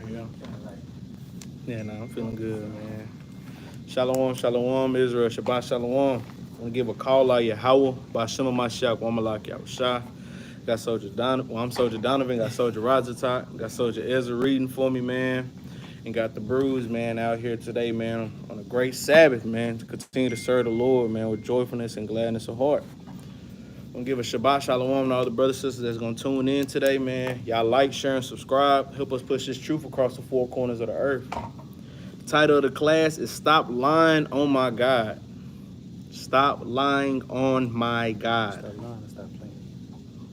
Yeah. Yeah, nah, I'm feeling good, man. Shalom, shalom, Israel, Shabbat shalom. I'm gonna give a call out Yahweh by Shema Mashiach, Wamalak Yahushua. Got Soldier Donovan. Well, I'm Soldier Donovan. Got Soldier Razatak. Got Soldier Ezra reading for me, man. And got the Bruise, man, out here today, man, on a great Sabbath, man, to continue to serve the Lord, man, with joyfulness and gladness of heart. I'm gonna give a Shabbat Shalom to all the brothers and sisters that's gonna tune in today, man. Y'all like, share, and subscribe. Help us push this truth across the four corners of the earth. The title of the class is Stop Lying on My God. Stop lying on my God. Stop lying and stop playing.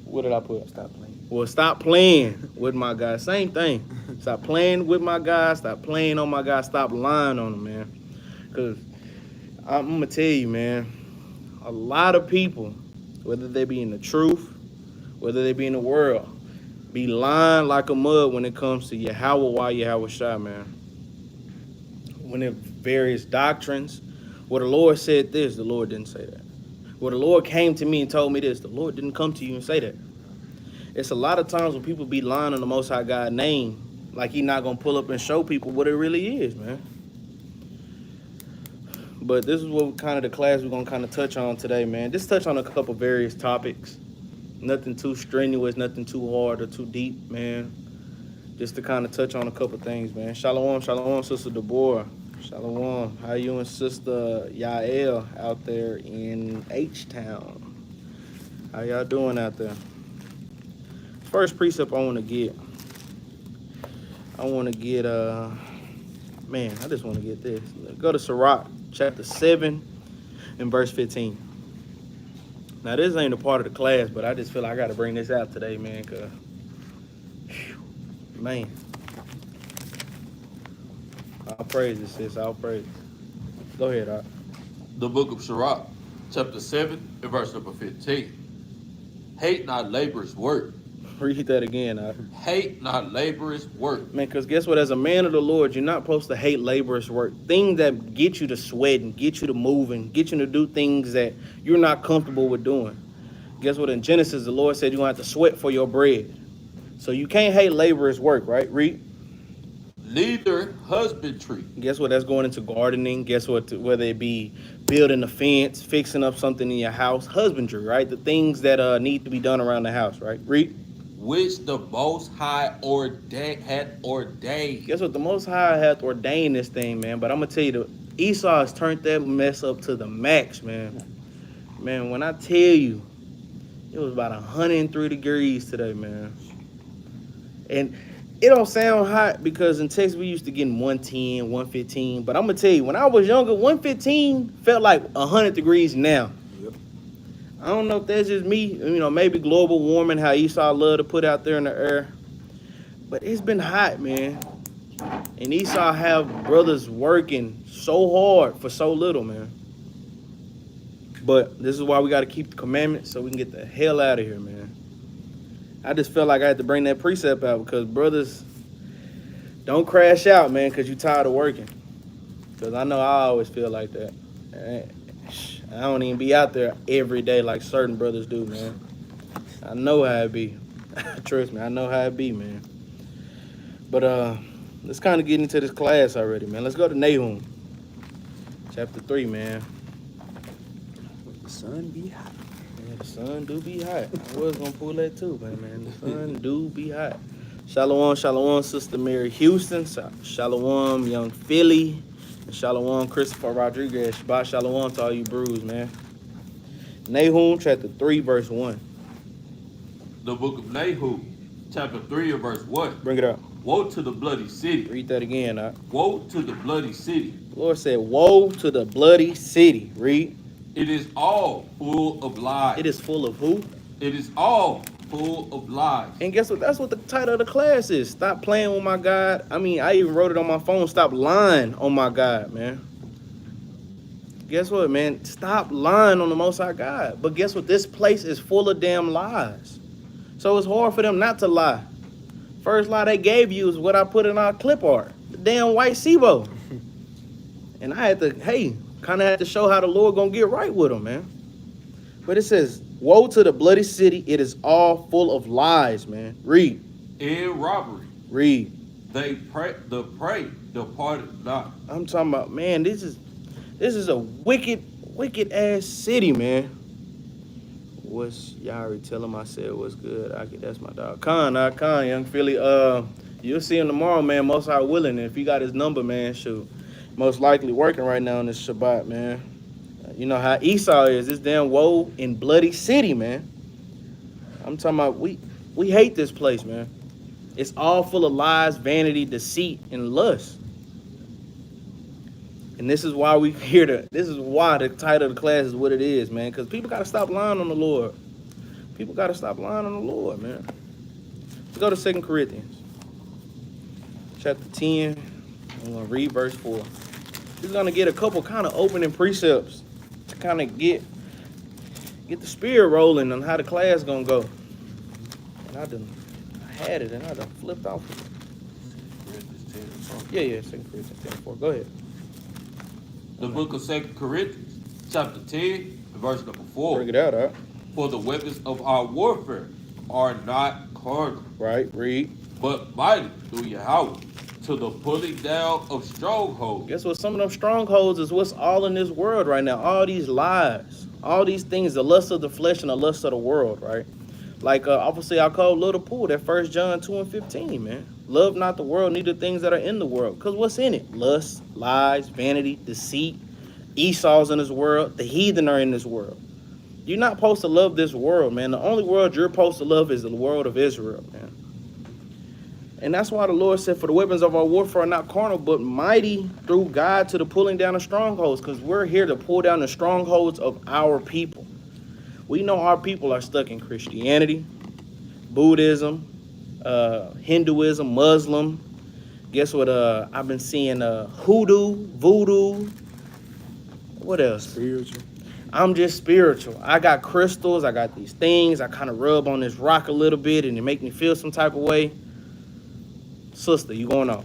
What did I put? Stop playing. Well, stop playing with my God. Same thing. Stop playing with my God. Stop playing on my God. Stop lying on him, man. Because I'm going to tell you, man, a lot of people, whether they be in the truth, whether they be in the world, be lying like a mud when it comes to Yahweh, Yahweh Shai, man. When it various doctrines, well, the Lord said this, the Lord didn't say that. Well, the Lord came to me and told me this, the Lord didn't come to you and say that. It's a lot of times when people be lying on the Most High God name, like he not going to pull up and show people what it really is, man. But this is what kind of the class we're going to kind of touch on today, man. Just touch on a couple various topics. Nothing too strenuous, nothing too hard or too deep, man. Just to kind of touch on a couple things, man. Shalom, shalom, Sister Deborah. Shalom. How you and Sister Yael out there in H-Town? How y'all doing out there? First precept I want to get, man, I just want to get this. Go to Sirach, chapter 7 and verse 15. Now, this ain't a part of the class, but I just feel like I got to bring this out today, man, because, man, I'll praise it, sis. I'll praise it. Go ahead, Art. The book of Sirach, chapter 7 and verse number 15. Hate not labor's work. Read that again, Art. Hate not labor's work. Man, because guess what? As a man of the Lord, you're not supposed to hate laborers' work. Things that get you to sweating, get you to moving, get you to do things that you're not comfortable with doing. Guess what? In Genesis, the Lord said you're going to have to sweat for your bread. So you can't hate laborers' work, right? Read. Neither husbandry. Guess what? That's going into gardening. Guess what? Whether it be building a fence, fixing up something in your house, husbandry, right? The things that need to be done around the house, right? Read. Which the Most High hath ordained. Guess what? The Most High hath ordained this thing, man. But I'm going to tell you, Esau has turned that mess up to the max, man. Man, when I tell you, it was about 103 degrees today, man. And it don't sound hot because in Texas we used to get 110, 115. But I'm going to tell you, when I was younger, 115 felt like 100 degrees now. I don't know if that's just me, you know, maybe global warming, how Esau love to put out there in the air. But it's been hot, man. And Esau have brothers working so hard for so little, man. But this is why we got to keep the commandments so we can get the hell out of here, man. I just felt like I had to bring that precept out because brothers, don't crash out, man, because you tired of working. Because I know I always feel like that. I don't even be out there every day like certain brothers do, man. I know how it be. Trust me, I know how it be, man. But let's kind of get into this class already, man. Let's go to Nahum, chapter 3, man. The sun be hot. Yeah, the sun do be hot. I was gonna pull that too, man. The sun do be hot. Shalom, shalom, Sister Mary Houston. Shalom, young Philly. And shalom, Christopher Rodriguez. Shabbat shalom to all you brews, man. Nahum, chapter 3, verse 1. The book of Nahum, chapter 3 and verse 1. Bring it up. Woe to the bloody city. Read that again, Woe to the bloody city. The Lord said, woe to the bloody city. Read. It is all full of lies. It is full of who? It is all full of lies. And guess what? That's what the title of the class is. Stop playing with my God. I mean, I even wrote it on my phone. Stop lying on my God, man. Guess what, man? Stop lying on the Most High God. But guess what? This place is full of damn lies. So it's hard for them not to lie. First lie they gave you is what I put in our clip art. The damn white SIBO. And I had to, kind of had to show how the Lord gonna get right with them, man. But it says, woe to the bloody city. It is all full of lies, man. Read. And robbery. Read. The prey departed not. I'm talking about, man, this is a wicked ass city, man. What's y'all already tell him I said what's good? That's my dog. Khan, young Philly. You'll see him tomorrow, man. Most High willing. And if he got his number, man, shoot. Most likely working right now in this Shabbat, man. You know how Esau is, this damn woe in bloody city, man. I'm talking about we hate this place, man. It's all full of lies, vanity, deceit, and lust. And this is why this is why the title of the class is what it is, man. Because people got to stop lying on the Lord. People got to stop lying on the Lord, man. Let's go to 2 Corinthians. Chapter 10. I'm going to read verse 4. We're going to get a couple kind of opening precepts to kind of get the spirit rolling on how the class going to go. And I had it and I done flipped off of it. Yeah, 2 Corinthians 10:4. Go ahead. The book of 2 Corinthians, chapter 10, verse number 4. Bring it out, huh? For the weapons of our warfare are not carnal. Right, read. But mighty through Yahweh to the pulling down of strongholds. Guess what? Some of them strongholds is what's all in this world right now. All these lies, all these things, the lust of the flesh and the lust of the world, right? Like obviously I call little pool, that 1 John 2:15, man. Love not the world, neither things that are in the world. Because what's in it? Lust, lies, vanity, deceit. Esau's in this world. The heathen are in this world. You're not supposed to love this world, man. The only world you're supposed to love is the world of Israel, man. And that's why the Lord said, for the weapons of our warfare are not carnal, but mighty through God to the pulling down of strongholds. Because we're here to pull down the strongholds of our people. We know our people are stuck in Christianity, Buddhism, Hinduism, Muslim. Guess what? I've been seeing hoodoo, voodoo. What else? Spiritual. I'm just spiritual. I got crystals. I got these things. I kind of rub on this rock a little bit, and it make me feel some type of way. Sister, you going off?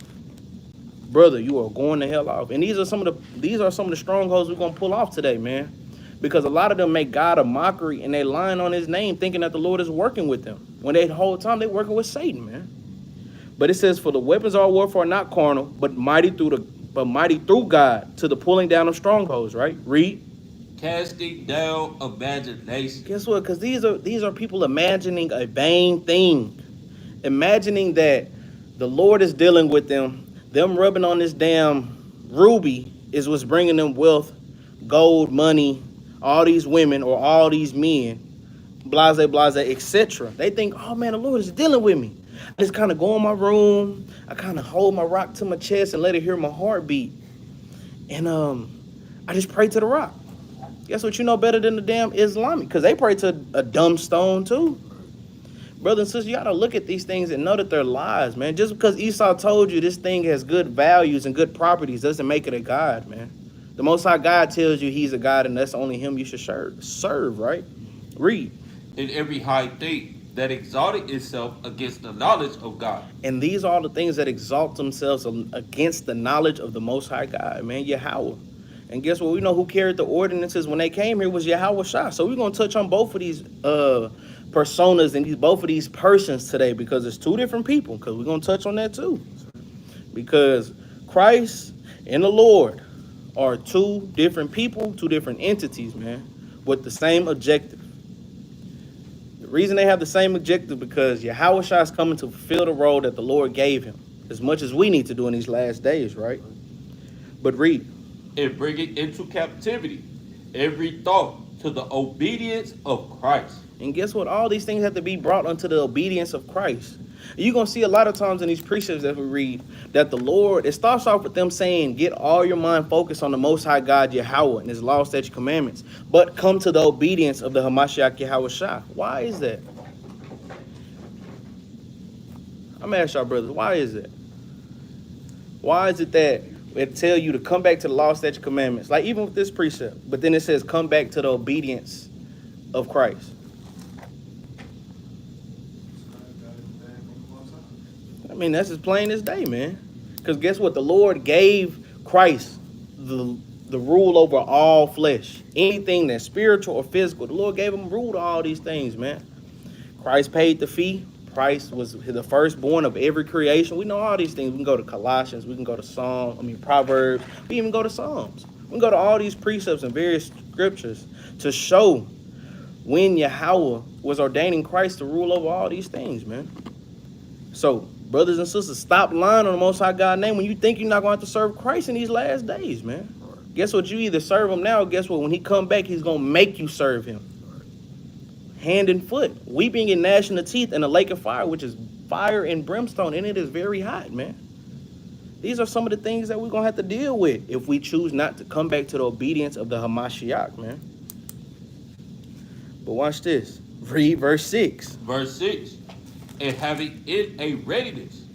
Brother, you are going the hell off. And these are some of the strongholds we're gonna pull off today, man. Because a lot of them make God a mockery and they lying on his name thinking that the Lord is working with them. When they the whole time they working with Satan, man. But it says, for the weapons of our warfare are not carnal, but mighty through God to the pulling down of strongholds, right? Read. Casting down imagination. Guess what? Because these are people imagining a vain thing. Imagining that the Lord is dealing with them. Them rubbing on this damn ruby is what's bringing them wealth, gold, money, all these women or all these men, blase, etc. They think, oh man, the Lord is dealing with me. I just kind of go in my room. I kind of hold my rock to my chest and let it hear my heartbeat. And I just pray to the rock. Guess what? You know better than the damn Islamic, because they pray to a dumb stone too. Brother and sister, you got to look at these things and know that they're lies, man. Just because Esau told you this thing has good values and good properties doesn't make it a God, man. The Most High God tells you he's a God and that's only him you should serve, right? Read. In every high thing that exalted itself against the knowledge of God. And these are the things that exalt themselves against the knowledge of the Most High God, man, Yahweh. And guess what? We know who carried the ordinances when they came here was Yahweh Shah. So we're going to touch on both of these personas and both of these persons today, because it's two different people, because we're going to touch on that too. Because Christ and the Lord are two different people, two different entities, man, with the same objective. The reason they have the same objective because Yahweh Shah is coming to fulfill the role that the Lord gave him, as much as we need to do in these last days, right? But read. And bringing into captivity every thought to the obedience of Christ. And guess what? All these things have to be brought unto the obedience of Christ. You're going to see a lot of times in these precepts that we read that the Lord, it starts off with them saying, get all your mind focused on the Most High God, Yahweh, and his law, statutes, commandments, but come to the obedience of the Hamashiach Yahweh Shah. Why is that? I'm going to ask y'all brothers, why is it? Why is it that it tell you to come back to the law, statutes, commandments, like even with this precept, but then it says come back to the obedience of Christ? I mean, that's as plain as day, man. Because guess what? The Lord gave Christ the rule over all flesh. Anything that's spiritual or physical, the Lord gave him rule to all these things, man. Christ paid the fee. Christ was the firstborn of every creation. We know all these things. We can go to Colossians. We can go to Proverbs. We even go to Psalms. We can go to all these precepts and various scriptures to show when Yahweh was ordaining Christ to rule over all these things, man. So, brothers and sisters, stop lying on the Most High God name when you think you're not going to have to serve Christ in these last days, man. Guess what? You either serve him now, or guess what? When he come back, he's going to make you serve him. Hand and foot, weeping and gnashing of teeth in a lake of fire, which is fire and brimstone, and it is very hot, man. These are some of the things that we're going to have to deal with if we choose not to come back to the obedience of the Hamashiach, man. But watch this. Read verse 6. Verse 6. And having in a readiness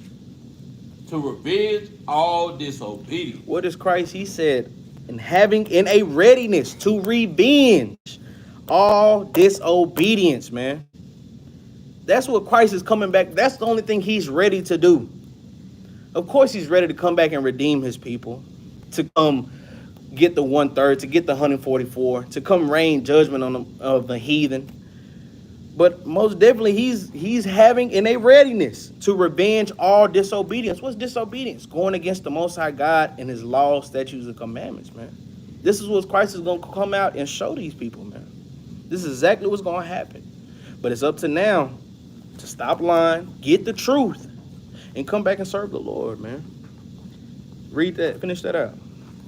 to revenge all disobedience. What is Christ? He said, and having in a readiness to revenge all disobedience, man. That's what Christ is coming back. That's the only thing he's ready to do. Of course, he's ready to come back and redeem his people, to come get the 1/3, to get the 144, to come rain judgment on of the heathen. But most definitely, he's having in a readiness to revenge all disobedience. What's disobedience? Going against the Most High God and his laws, statutes, and commandments, man. This is what Christ is going to come out and show these people, man. This is exactly what's going to happen. But it's up to now to stop lying, get the truth, and come back and serve the Lord, man. Read that, finish that out.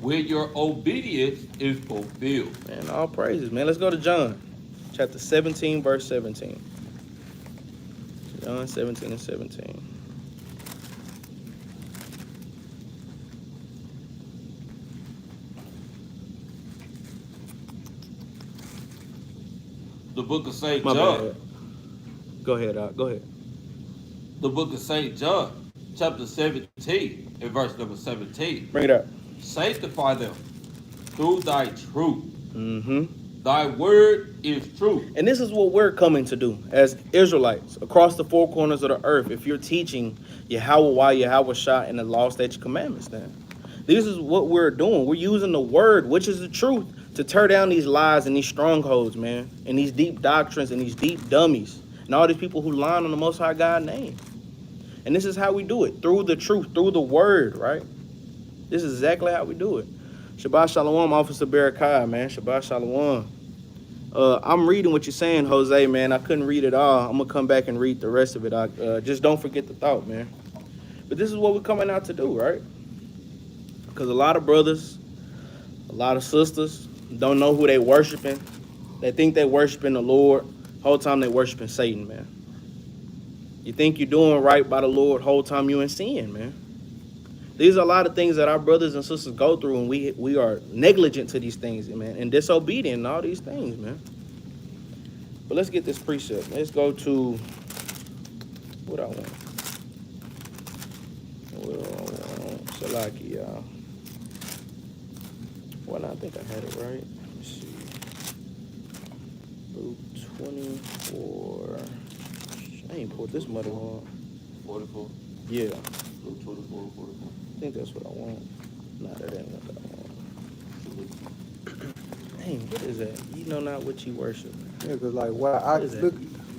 When your obedience is fulfilled. Man, all praises, man. Let's go to John. Chapter 17, verse 17. John 17 and 17. The book of St. My John. bad. Go ahead, go ahead. The book of St. John, chapter 17, and verse number 17. Bring it up. Sanctify them through thy truth. Mm-hmm. Thy word is truth. And this is what we're coming to do as Israelites across the four corners of the earth. If you're teaching Yahweh Shah, and the law, statutes, commandments, then this is what we're doing. We're using the word, which is the truth, to tear down these lies and these strongholds, man, and these deep doctrines and these deep dummies and all these people who lie on the Most High God name. And this is how we do it, through the truth, through the word, right? This is exactly how we do it. Shabbat Shalom, Officer Barakai, man. Shabbat Shalom. I'm reading what you're saying, Jose, man. I couldn't read it all. I'm going to come back and read the rest of it. Just don't forget the thought, man. But this is what we're coming out to do, right? Because a lot of brothers, a lot of sisters don't know who they worshiping. They think they worshiping the Lord. Whole time they worshiping Satan, man. You think you're doing right by the Lord, whole time you in sin, man. These are a lot of things that our brothers and sisters go through, and we are negligent to these things, man, and disobedient and all these things, man. But let's get this precept. Let's go to what I want. Salaki, y'all. Well, I think I had it right. Let me see. Luke 24. I ain't pulled this mother on. 44. Yeah. Luke 24, 44. I think that's what I want. Nah, that ain't what I want. Dang, what is that? You know not what you worship. Yeah, because like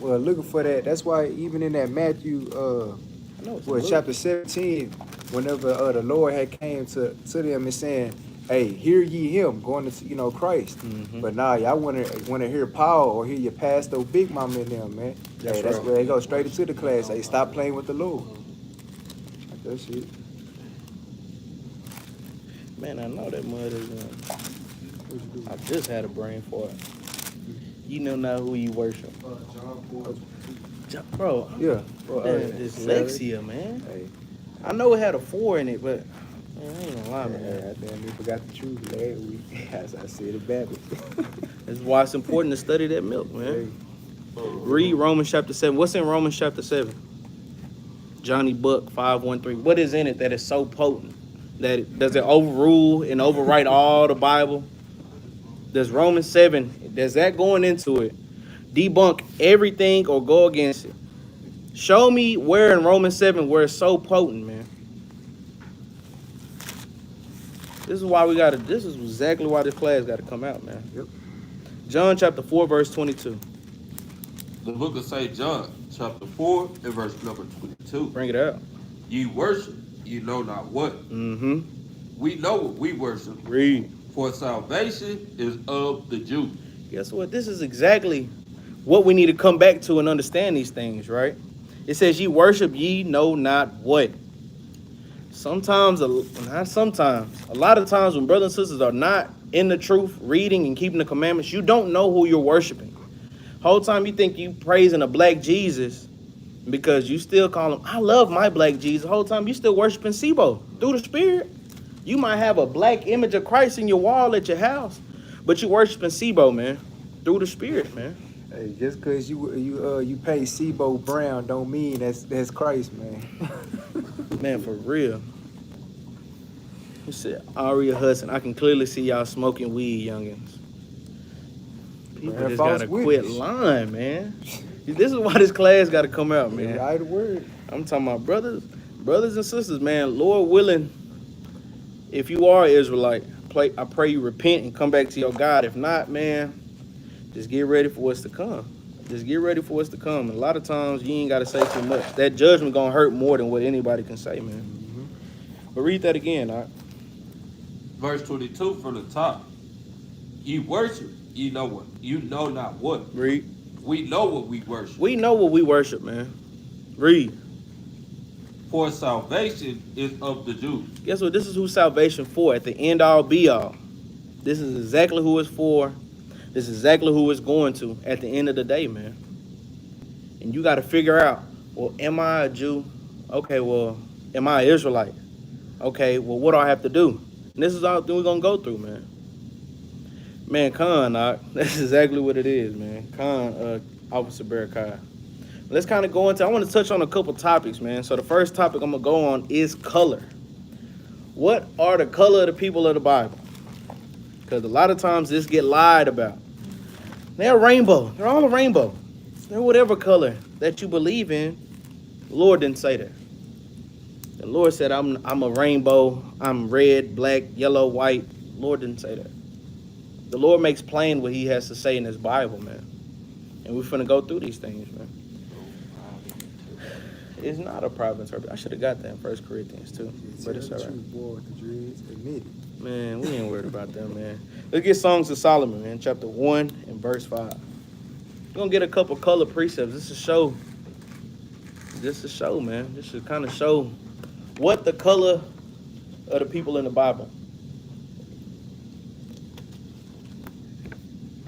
looking for that. That's why even in that Matthew chapter 17, whenever the Lord had came to them and saying, "Hey, hear ye him," going to Christ. Mm-hmm. But now y'all want to hear Paul or hear your pastor, Big Mama in them, man. That's right. Where they go straight into the class. Hey, stop playing with the Lord. That's it. Man, I know that mud is. I just had a brain for it. You know not who you worship. Bro. Yeah. Bro, dyslexia, man. Hey. I know it had a 4 in it, but man, I ain't gonna lie, man. I damn near forgot the truth last week. As I said it badly. That's why it's important to study that milk, man. Hey. Read Romans chapter 7. What's in Romans chapter 7? Johnny Buck 513. What is in it that is so potent? Does it overrule and overwrite all the Bible? Does Romans 7, does that going into it debunk everything or go against it? Show me where in Romans 7 where it's so potent, man. This is exactly why this class got to come out, man. Yep. John chapter 4, verse 22. The book of St. John, chapter 4 and verse number 22. Bring it out. Ye worship, ye know not what. Mm-hmm. We know what we worship, Read. for salvation is of the Jews. Guess what? This is exactly what we need to come back to and understand these things, right? It says, ye worship, ye know not what. Sometimes, not sometimes, a lot of times when brothers and sisters are not in the truth, reading and keeping the commandments, you don't know who you're worshiping. Whole time you think you praising a black Jesus because you still call him, I love my black Jesus. Whole time you still worshiping Sebo through the Spirit. You might have a black image of Christ in your wall at your house, but you worshiping Sebo, man, through the Spirit, man. Hey, just cause you pay Sebo Brown don't mean that's Christ, man. Man, for real. You said Aria Hudson. I can clearly see y'all smoking weed, youngins. People Man, just false gotta witness. quit lying, man. This is why this class gotta come out, man. Right word. I'm talking about brothers and sisters, man. Lord willing, if you are Israelite, I pray you repent and come back to your God. If not, man, just get ready for what's to come. Just get ready for what's to come. And a lot of times you ain't gotta say too much. That judgment gonna hurt more than what anybody can say, man. Mm-hmm. But read that again, all right? Verse 22 from the top. Ye worship, ye know what. You know not what. Read. We know what we worship. We know what we worship, man. Read. For salvation is of the Jews. Guess what? This is who salvation for at the end all be all. This is exactly who it's for. This is exactly who it's going to at the end of the day, man. And you got to figure out, well, am I a Jew? Okay, well, am I an Israelite? Okay, well, what do I have to do? And this is all we're going to go through, man. Man, Khan, that's exactly what it is, man. Khan, Officer Barakai. Let's kind of go into, I want to touch on a couple topics, man. So the first topic I'm going to go on is color. What are the color of the people of the Bible? Because a lot of times this get lied about. They're rainbow. They're all a rainbow. They're whatever color that you believe in. The Lord didn't say that. The Lord said, I'm a rainbow. I'm red, black, yellow, white. The Lord didn't say that. The Lord makes plain what he has to say in his Bible, man. And we're finna go through these things, man. It's not a private interpretation. I should have got that in 1 Corinthians too. But it's all right. Boy, with the dreads, admit it. Man, we ain't worried about that, man. Let's get Songs of Solomon, man. Chapter 1 and verse 5. We're going to get a couple color precepts. This is a show. This is a show, man. This should kind of show what the color of the people in the Bible.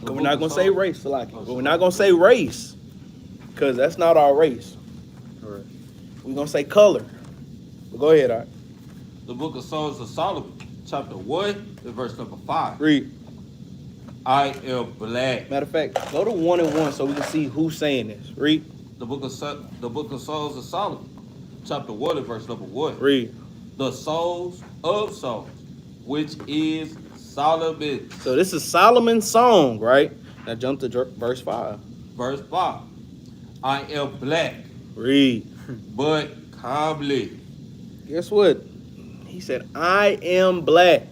But we're not going to say race, Salaki. But we're not going to say race. Because that's not our race. Correct. We're going to say color. But go ahead, all right. The book of Songs of Solomon, chapter 1, and verse number 5. Read. I am black. Matter of fact, go to 1 and 1 so we can see who's saying this. Read. The book of Songs of Solomon, chapter 1, and verse number 1. Read. The songs of songs, which is Solomon. So this is Solomon's song, right? Now jump to verse 5. Verse 5. I am black, Read. but calmly. Guess what? He said, I am black.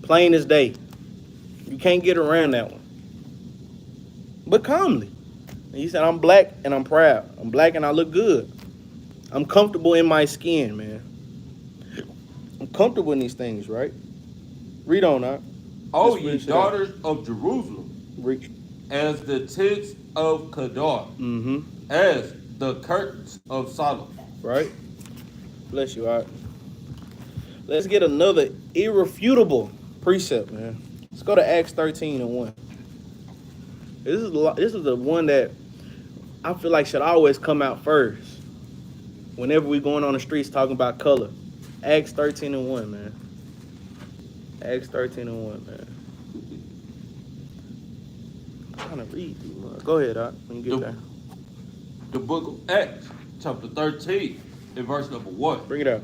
Plain as day. You can't get around that one. But calmly. And he said, I'm black and I'm proud. I'm black and I look good. I'm comfortable in my skin, man. I'm comfortable in these things, right? Read on, now. O That's what ye he said. daughters of Jerusalem, Read. as the tents of Kedar, Mm-hmm. as the curtains of Solomon. Right? Bless you, all right. Let's get another irrefutable precept, man. Let's go to Acts 13 and 1. This is the one that I feel like should always come out first. Whenever we going on the streets talking about color. Acts 13 and 1, man. Acts 13 and 1, man. I'm trying to read these. Go ahead, Doc, when you get there. The book of Acts, chapter 13, and verse number 1. Bring it out.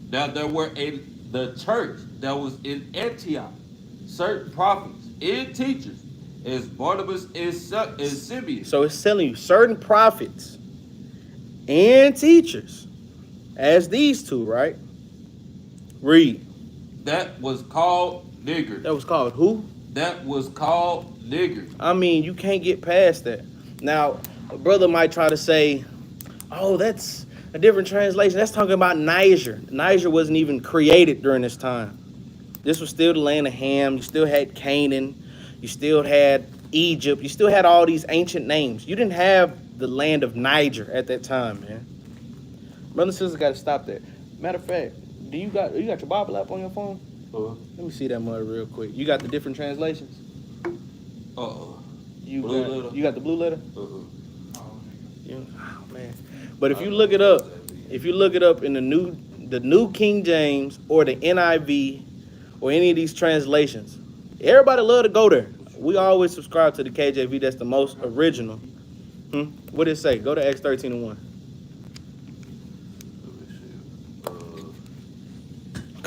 Now there were in the church that was in Antioch certain prophets and teachers, as Barnabas and Simeon. So it's telling you certain prophets and teachers, as these two, right? Read. That was called niggers. That was called who? That was called niggers. I mean, you can't get past that. Now, a brother might try to say, oh, that's a different translation. That's talking about Niger. Niger wasn't even created during this time. This was still the land of Ham. You still had Canaan. You still had Egypt. You still had all these ancient names. You didn't have the land of Niger at that time, man. Brother and sister got to stop that. Matter of fact, you got your Bible app on your phone? Let me see that mother real quick. You got the different translations? You got the blue letter? Oh man. But if you look it up, in the New King James or the NIV or any of these translations, everybody love to go there. We always subscribe to the KJV. That's the most original. What did it say? Go to Acts 13:1.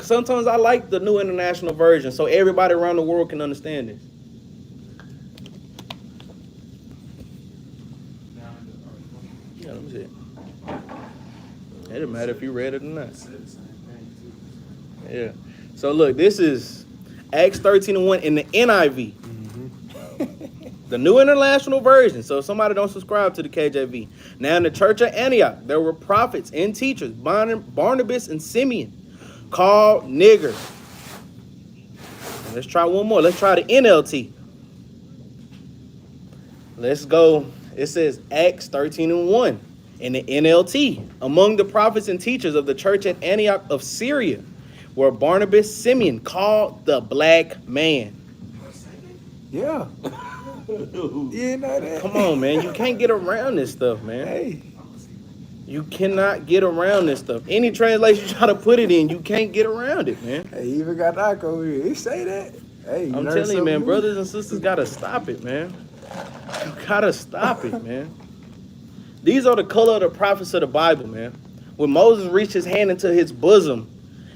Sometimes I like the New International Version so everybody around the world can understand this. Yeah, let me see it. It doesn't matter if you read it or not. Yeah. So look, this is Acts 13:1 in the NIV. The New International Version. So if somebody don't subscribe to the KJV. Now in the church of Antioch, there were prophets and teachers, Barnabas and Simeon, called niggers. Let's try one more. Let's try the NLT. Let's go. It says Acts 13:1 in the NLT. Among the prophets and teachers of the church at Antioch of Syria were Barnabas, Simeon, called the Black Man. Yeah. You know that. Come on, man. You can't get around this stuff, man. Hey. You cannot get around this stuff. Any translation you try to put it in, you can't get around it, man. Hey, you even got Doc over here. He say that. Hey, I'm telling you, man, brothers and sisters gotta stop it, man. You gotta stop it, man. These are the color of the prophets of the Bible, man. When Moses reached his hand into his bosom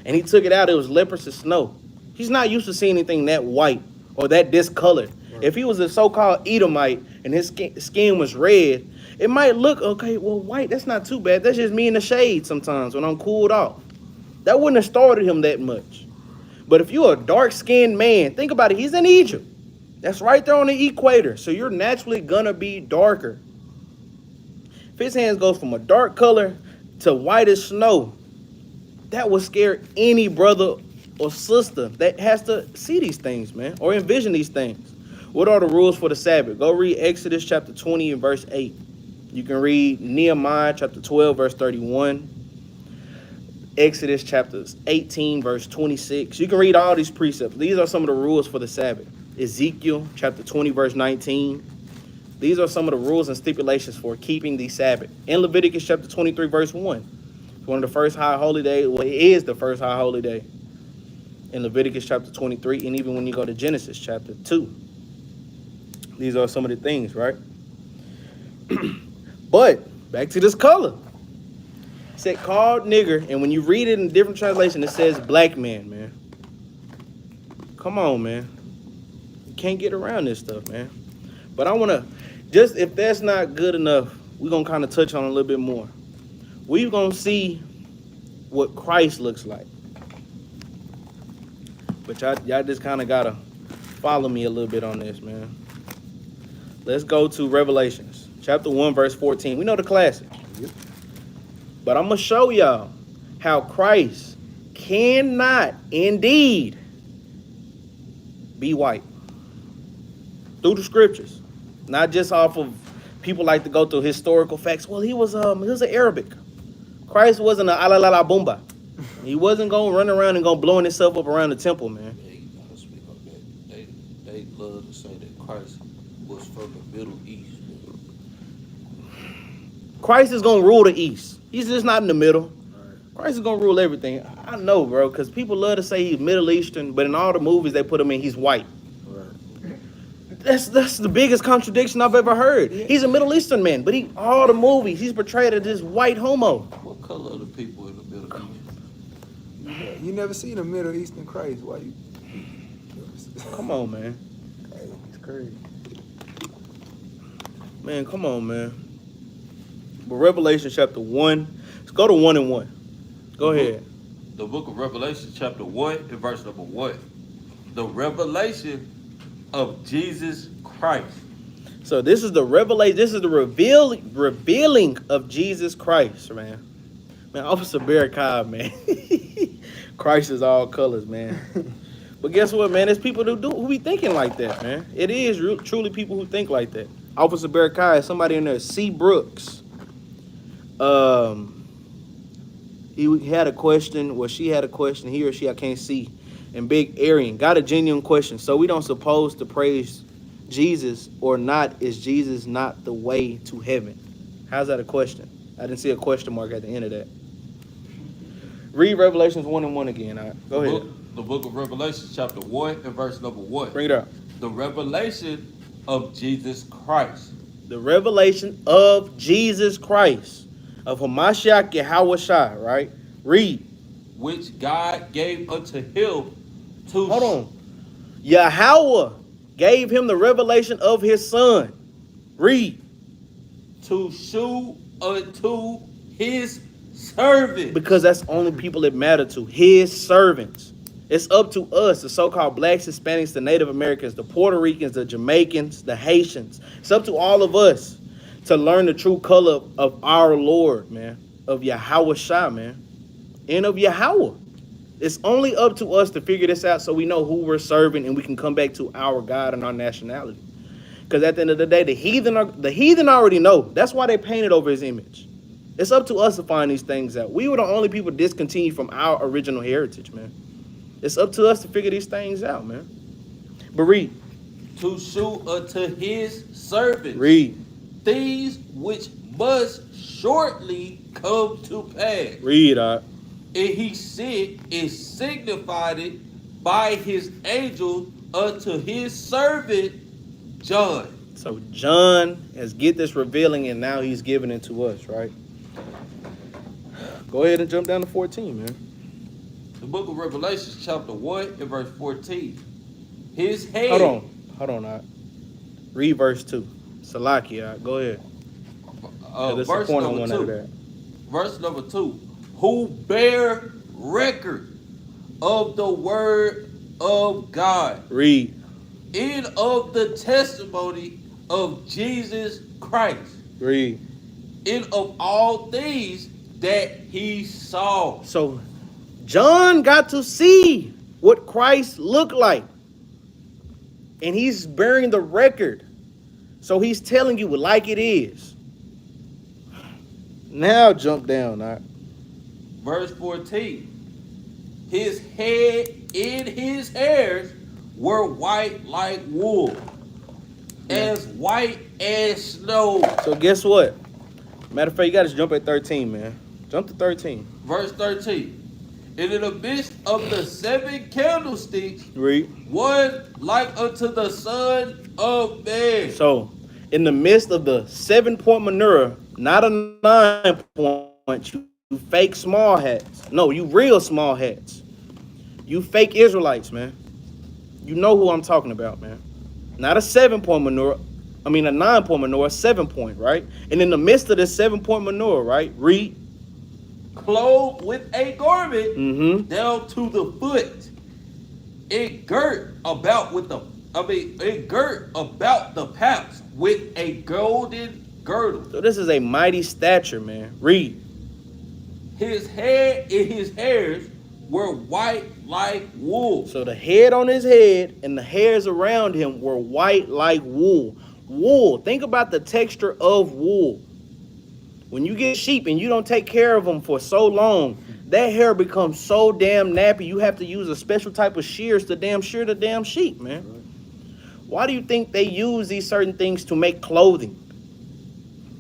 and he took it out, it was leprous as snow. He's not used to seeing anything that white or that discolored. Right. If he was a so-called Edomite and his skin was red, it might look, okay, well, white, that's not too bad. That's just me in the shade sometimes when I'm cooled off. That wouldn't have started him that much. But if you're a dark-skinned man, think about it. He's in Egypt. That's right there on the equator. So you're naturally going to be darker. If his hands goes from a dark color to white as snow, that would scare any brother or sister that has to see these things, man, or envision these things. What are the rules for the Sabbath? Go read Exodus chapter 20 and verse 8. You can read Nehemiah chapter 12, verse 31. Exodus chapters 18, verse 26. You can read all these precepts. These are some of the rules for the Sabbath. Ezekiel chapter 20, verse 19. These are some of the rules and stipulations for keeping the Sabbath. In Leviticus chapter 23, verse 1. It's one of the first high holy days. Well, it is the first high holy day. In Leviticus chapter 23, and even when you go to Genesis chapter 2. These are some of the things, right? But back to this color. It said called nigger, and when you read it in a different translation, it says black man, man. Come on, man. You can't get around this stuff, man. But I want to, just if that's not good enough, we're going to kind of touch on a little bit more. We're going to see what Christ looks like. But y'all just kind of got to follow me a little bit on this, man. Let's go to Revelations, chapter 1, verse 14. We know the classic. Yep. But I'm going to show y'all how Christ cannot indeed be white. Through the scriptures. Not just off of people like to go through historical facts. Well, he was an Arabic. Christ wasn't a la la la boomba. He wasn't going to run around and blowing himself up around the temple, man. Yeah, you got to speak on that. They love to say that Christ was from the Middle East. Christ is going to rule the East. He's just not in the middle. Christ is going to rule everything. I know, bro, because people love to say he's Middle Eastern, but in all the movies they put him in, he's white. Right. That's the biggest contradiction I've ever heard. Yeah. He's a Middle Eastern man, but all the movies, he's portrayed as this white homo. What color are the people in the Middle East? You never seen a Middle Eastern Christ. Why you? Come on, man. Hey, it's crazy. Man, come on, man. But Revelation chapter 1. Let's go to 1 and 1. Go ahead. The book of Revelation chapter 1 and verse number 1. The revelation of Jesus Christ. So this is the revelation. This is the revealing of Jesus Christ, man. Man, Officer Barakai, man. Christ is all colors, man. But guess what, man? There's people who be thinking like that, man. It is truly people who think like that. Officer Barakai, somebody in there, C. Brooks. He had a question, well, she had a question, he or she, I can't see. And Big Arian got a genuine question. So we don't suppose to praise Jesus or not? Is Jesus not the way to heaven? How's that a question? I didn't see a question mark at the end of that. Read Revelations 1:1 again. All right, go ahead. The book of Revelation, chapter 1 and verse number 1. Bring it up. The revelation of Jesus Christ. The revelation of Jesus Christ, of Hamashiach Yahweh Shai, right? Read. Which God gave unto him to... Hold on. Yahweh gave him the revelation of his son. Read. To shew unto his servants. Because that's only people it matter to. His servants. It's up to us, the so-called blacks, Hispanics, the Native Americans, the Puerto Ricans, the Jamaicans, the Haitians. It's up to all of us to learn the true color of our Lord, man. Of Yahweh Shai, man. And of Yahweh. It's only up to us to figure this out so we know who we're serving and we can come back to our God and our nationality. Because at the end of the day, the heathen already know. That's why they painted over his image. It's up to us to find these things out. We were the only people discontinued from our original heritage, man. It's up to us to figure these things out, man. But read. To shew unto his servants. Read. Things which must shortly come to pass. Read, all right. And he said, and signified it by his angel unto his servant John. So John has get this revealing and now he's giving it to us, right? Go ahead and jump down to 14, man. The book of Revelation, chapter 1 and verse 14. His head... Hold on, all right. Read verse 2. Salaki, all right. Go ahead. Verse number 2. Verse number 2. Who bear record of the word of God. Read. And of the testimony of Jesus Christ. Read. And of all things that he saw. So John got to see what Christ looked like. And he's bearing the record. So he's telling you like it is. Now jump down, all right. Verse 14. His head and his hairs were white like wool, as white as snow. So guess what? Matter of fact, you got to jump at 13, man. Jump to 13. Verse 13. And in the midst of the 7 candlesticks, Read. one like unto the Son of Man. So, in the midst of the 7-point menorah, not a 9-point, you fake small hats. No, you real small hats. You fake Israelites, man. You know who I'm talking about, man. Not a 7-point menorah. I mean, a 9-point menorah, 7-point, right? And in the midst of this 7-point menorah, right? Read. Clothed with a garment down to the foot. It girt about the paps with a golden girdle. So this is a mighty stature, man. Read. His head and his hairs were white like wool. So the head on his head and the hairs around him were white like wool. Wool. Think about the texture of wool. When you get sheep and you don't take care of them for so long, that hair becomes so damn nappy, you have to use a special type of shears to shear the damn sheep, man. Why do you think they use these certain things to make clothing?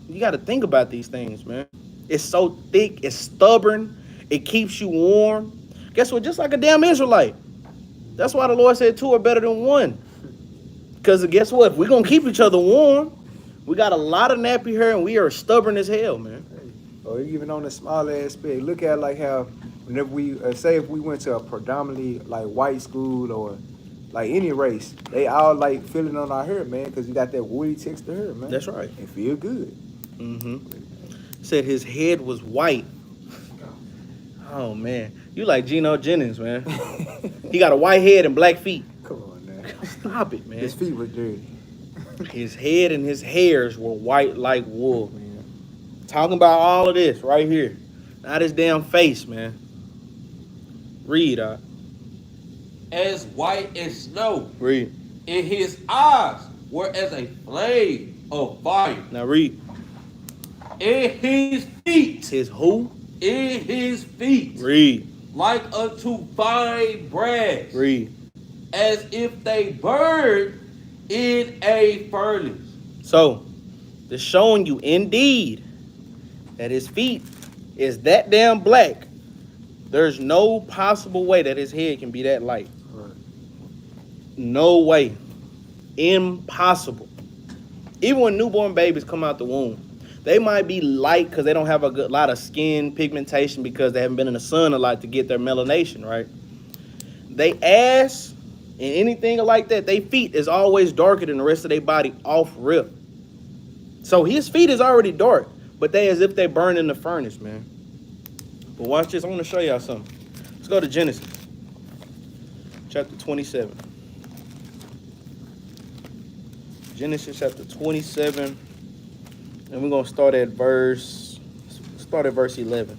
You got to think about these things, man. It's so thick, it's stubborn, it keeps you warm. Guess what? Just like a damn Israelite. That's why the Lord said 2 are better than 1. Because guess what? If we're going to keep each other warm, we got a lot of nappy hair and we are stubborn as hell, man. Or even on the small aspect, look at like how whenever we, say if we went to a predominantly like white school or like any race, they all like feeling on our hair, man, because you got that woolly texture hair, man. That's right. It feel good. Said his head was white. Oh, man. You like Geno Jennings, man. He got a white head and black feet. Come on, man. Stop it, man. His feet was dirty. His head and his hairs were white like wool, man. Talking about all of this right here. Not his damn face, man. Read, as white as snow, Read. and his eyes were as a flame of fire. Now read. In his feet, His who? in his feet, Read. like unto fine brass, Read. as if they burned in a furnace. So, they're showing you indeed that his feet is that damn black. There's no possible way that his head can be that light. Right. No way. Impossible. Even when newborn babies come out the womb, they might be light because they don't have a good lot of skin pigmentation because they haven't been in the sun a lot to get their melanation, right? They ass and anything like that, they feet is always darker than the rest of their body off rip. So his feet is already dark, but they as if they burn in the furnace, man. But watch this. I want to show y'all something. Let's go to Genesis, chapter 27. Genesis chapter 27, and we're gonna start at verse 11.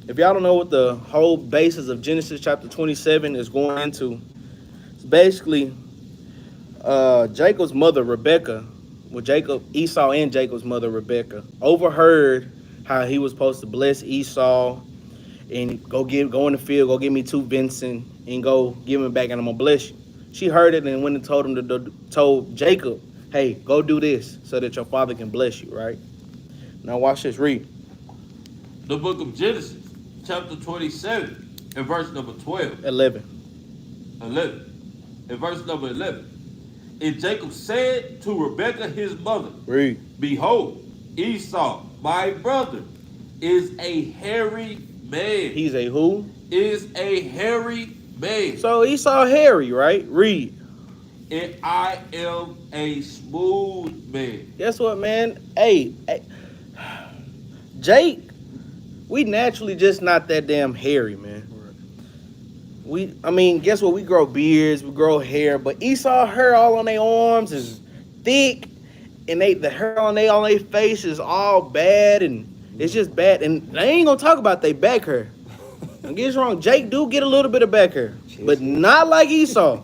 If y'all don't know what the whole basis of Genesis chapter 27 is going into, it's basically Jacob's mother Rebecca, Esau and Jacob's mother Rebecca overheard how he was supposed to bless Esau and go in the field, go give me 2 venison and go give him back and I'm gonna bless you. She heard it and went and told Jacob, hey, go do this so that your father can bless you, right? Now watch this, read. The book of Genesis, chapter 27, and verse number 12. 11. 11. In verse number 11. And Jacob said to Rebekah his mother, Read. behold, Esau, my brother, is a hairy man. He's a who? Is a hairy man. So Esau hairy, right? Read. And I am a smooth man. Guess what, man? Hey, Jake, we naturally just not that damn hairy, man. Guess what? We grow beards, we grow hair, but Esau hair all on their arms is thick, and the hair on their face is all bad, and it's just bad. And they ain't gonna talk about their back hair. Don't get us wrong, Jake do get a little bit of back hair, but not like Esau.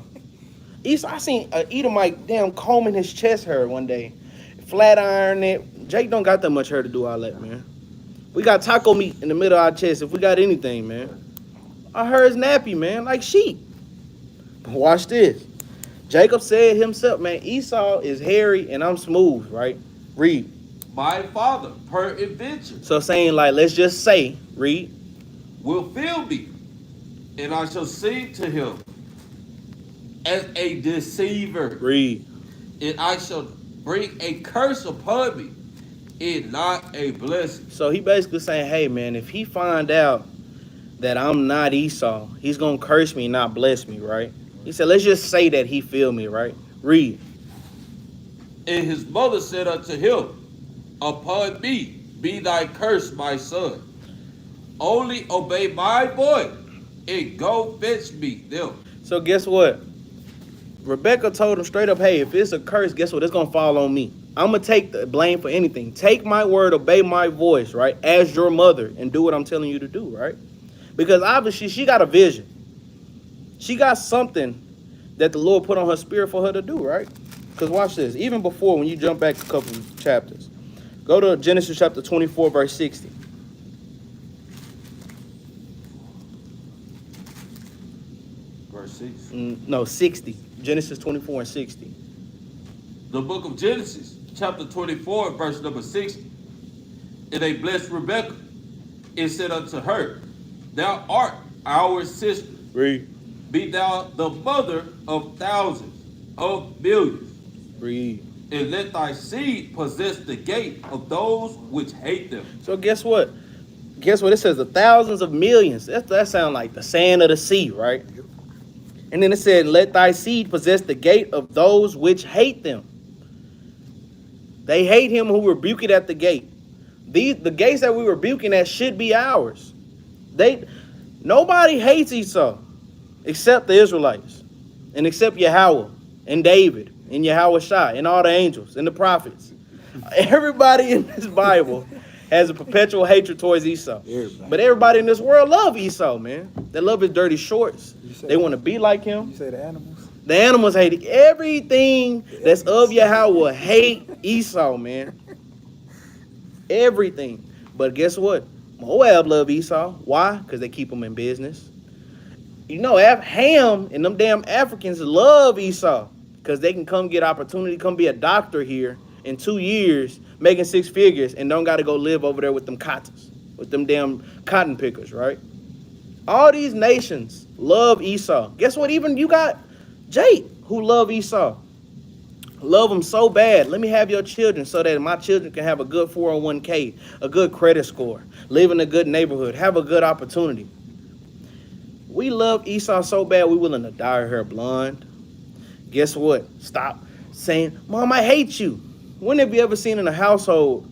I seen Edomite damn combing his chest hair one day, flat iron it. Jake don't got that much hair to do all that, man. We got taco meat in the middle of our chest if we got anything, man. Our hair is nappy, man, like sheep. But watch this. Jacob said himself, man, Esau is hairy and I'm smooth, right? Read. My father, per invention, So saying like, let's just say, read. will fill me, and I shall sing to him as a deceiver. Read. And I shall bring a curse upon me, and not a blessing. So he basically saying, hey, man, if he find out that I'm not Esau, he's going to curse me, not bless me, right? He said, let's just say that he feel me, right? Read. And his mother said unto him, upon me be thy curse, my son. Only obey my voice, and go fetch me them. So guess what? Rebecca told him straight up, hey, if it's a curse, guess what? It's going to fall on me. I'm going to take the blame for anything. Take my word, obey my voice, right? As your mother, and do what I'm telling you to do, right? Because obviously she got a vision. She got something that the Lord put on her spirit for her to do, right? Because watch this. Even before, when you jump back a couple chapters, go to Genesis chapter 24, verse 60. Verse 6. No, 60. Genesis 24 and 60. The book of Genesis, chapter 24, verse number 60. And they blessed Rebekah, and said unto her, thou art our sister. Read. Be thou the mother of thousands, of millions. Read. And let thy seed possess the gate of those which hate them. So guess what? Guess what? It says the thousands of millions. That sounds like the sand of the sea, right? And then it said, let thy seed possess the gate of those which hate them. They hate him who rebuke it at the gate. The gates that we were rebuking at should be ours. Nobody hates Esau except the Israelites and except Yahweh and David and Yahweh Shai, and all the angels, and the prophets. Everybody in this Bible has a perpetual hatred towards Esau. But everybody in this world love Esau, man. They love his dirty shorts. They want to be like him. You say the animals? The animals hate it. Everything that's of Yahweh hate Esau, man. Everything. But guess what? Moab love Esau. Why? Because they keep him in business. You know, Ham and them damn Africans love Esau because they can come get opportunity, come be a doctor here in 2 years, making 6 figures, and don't got to go live over there with them cottons, with them damn cotton pickers, right? All these nations love Esau. Guess what? Even you got Jake who love Esau. Love them so bad. Let me have your children so that my children can have a good 401k, a good credit score, live in a good neighborhood, have a good opportunity. We love Esau so bad we willing to dye our hair blonde. Guess what? Stop saying, Mom, I hate you. When have you ever seen in a household,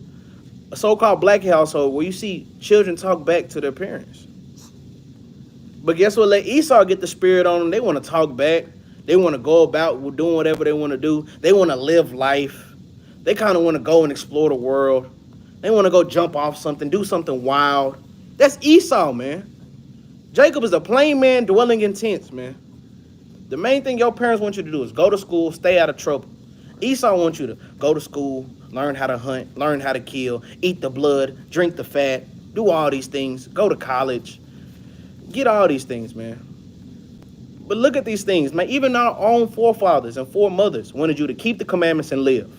a so-called black household, where you see children talk back to their parents? But guess what? Let Esau get the spirit on them. They want to talk back. They want to go about doing whatever they want to do. They want to live life. They kind of want to go and explore the world. They want to go jump off something, do something wild. That's Esau, man. Jacob is a plain man dwelling in tents, man. The main thing your parents want you to do is go to school, stay out of trouble. Esau wants you to go to school, learn how to hunt, learn how to kill, eat the blood, drink the fat, do all these things, go to college, get all these things, man. But look at these things, man. Even our own forefathers and foremothers wanted you to keep the commandments and live.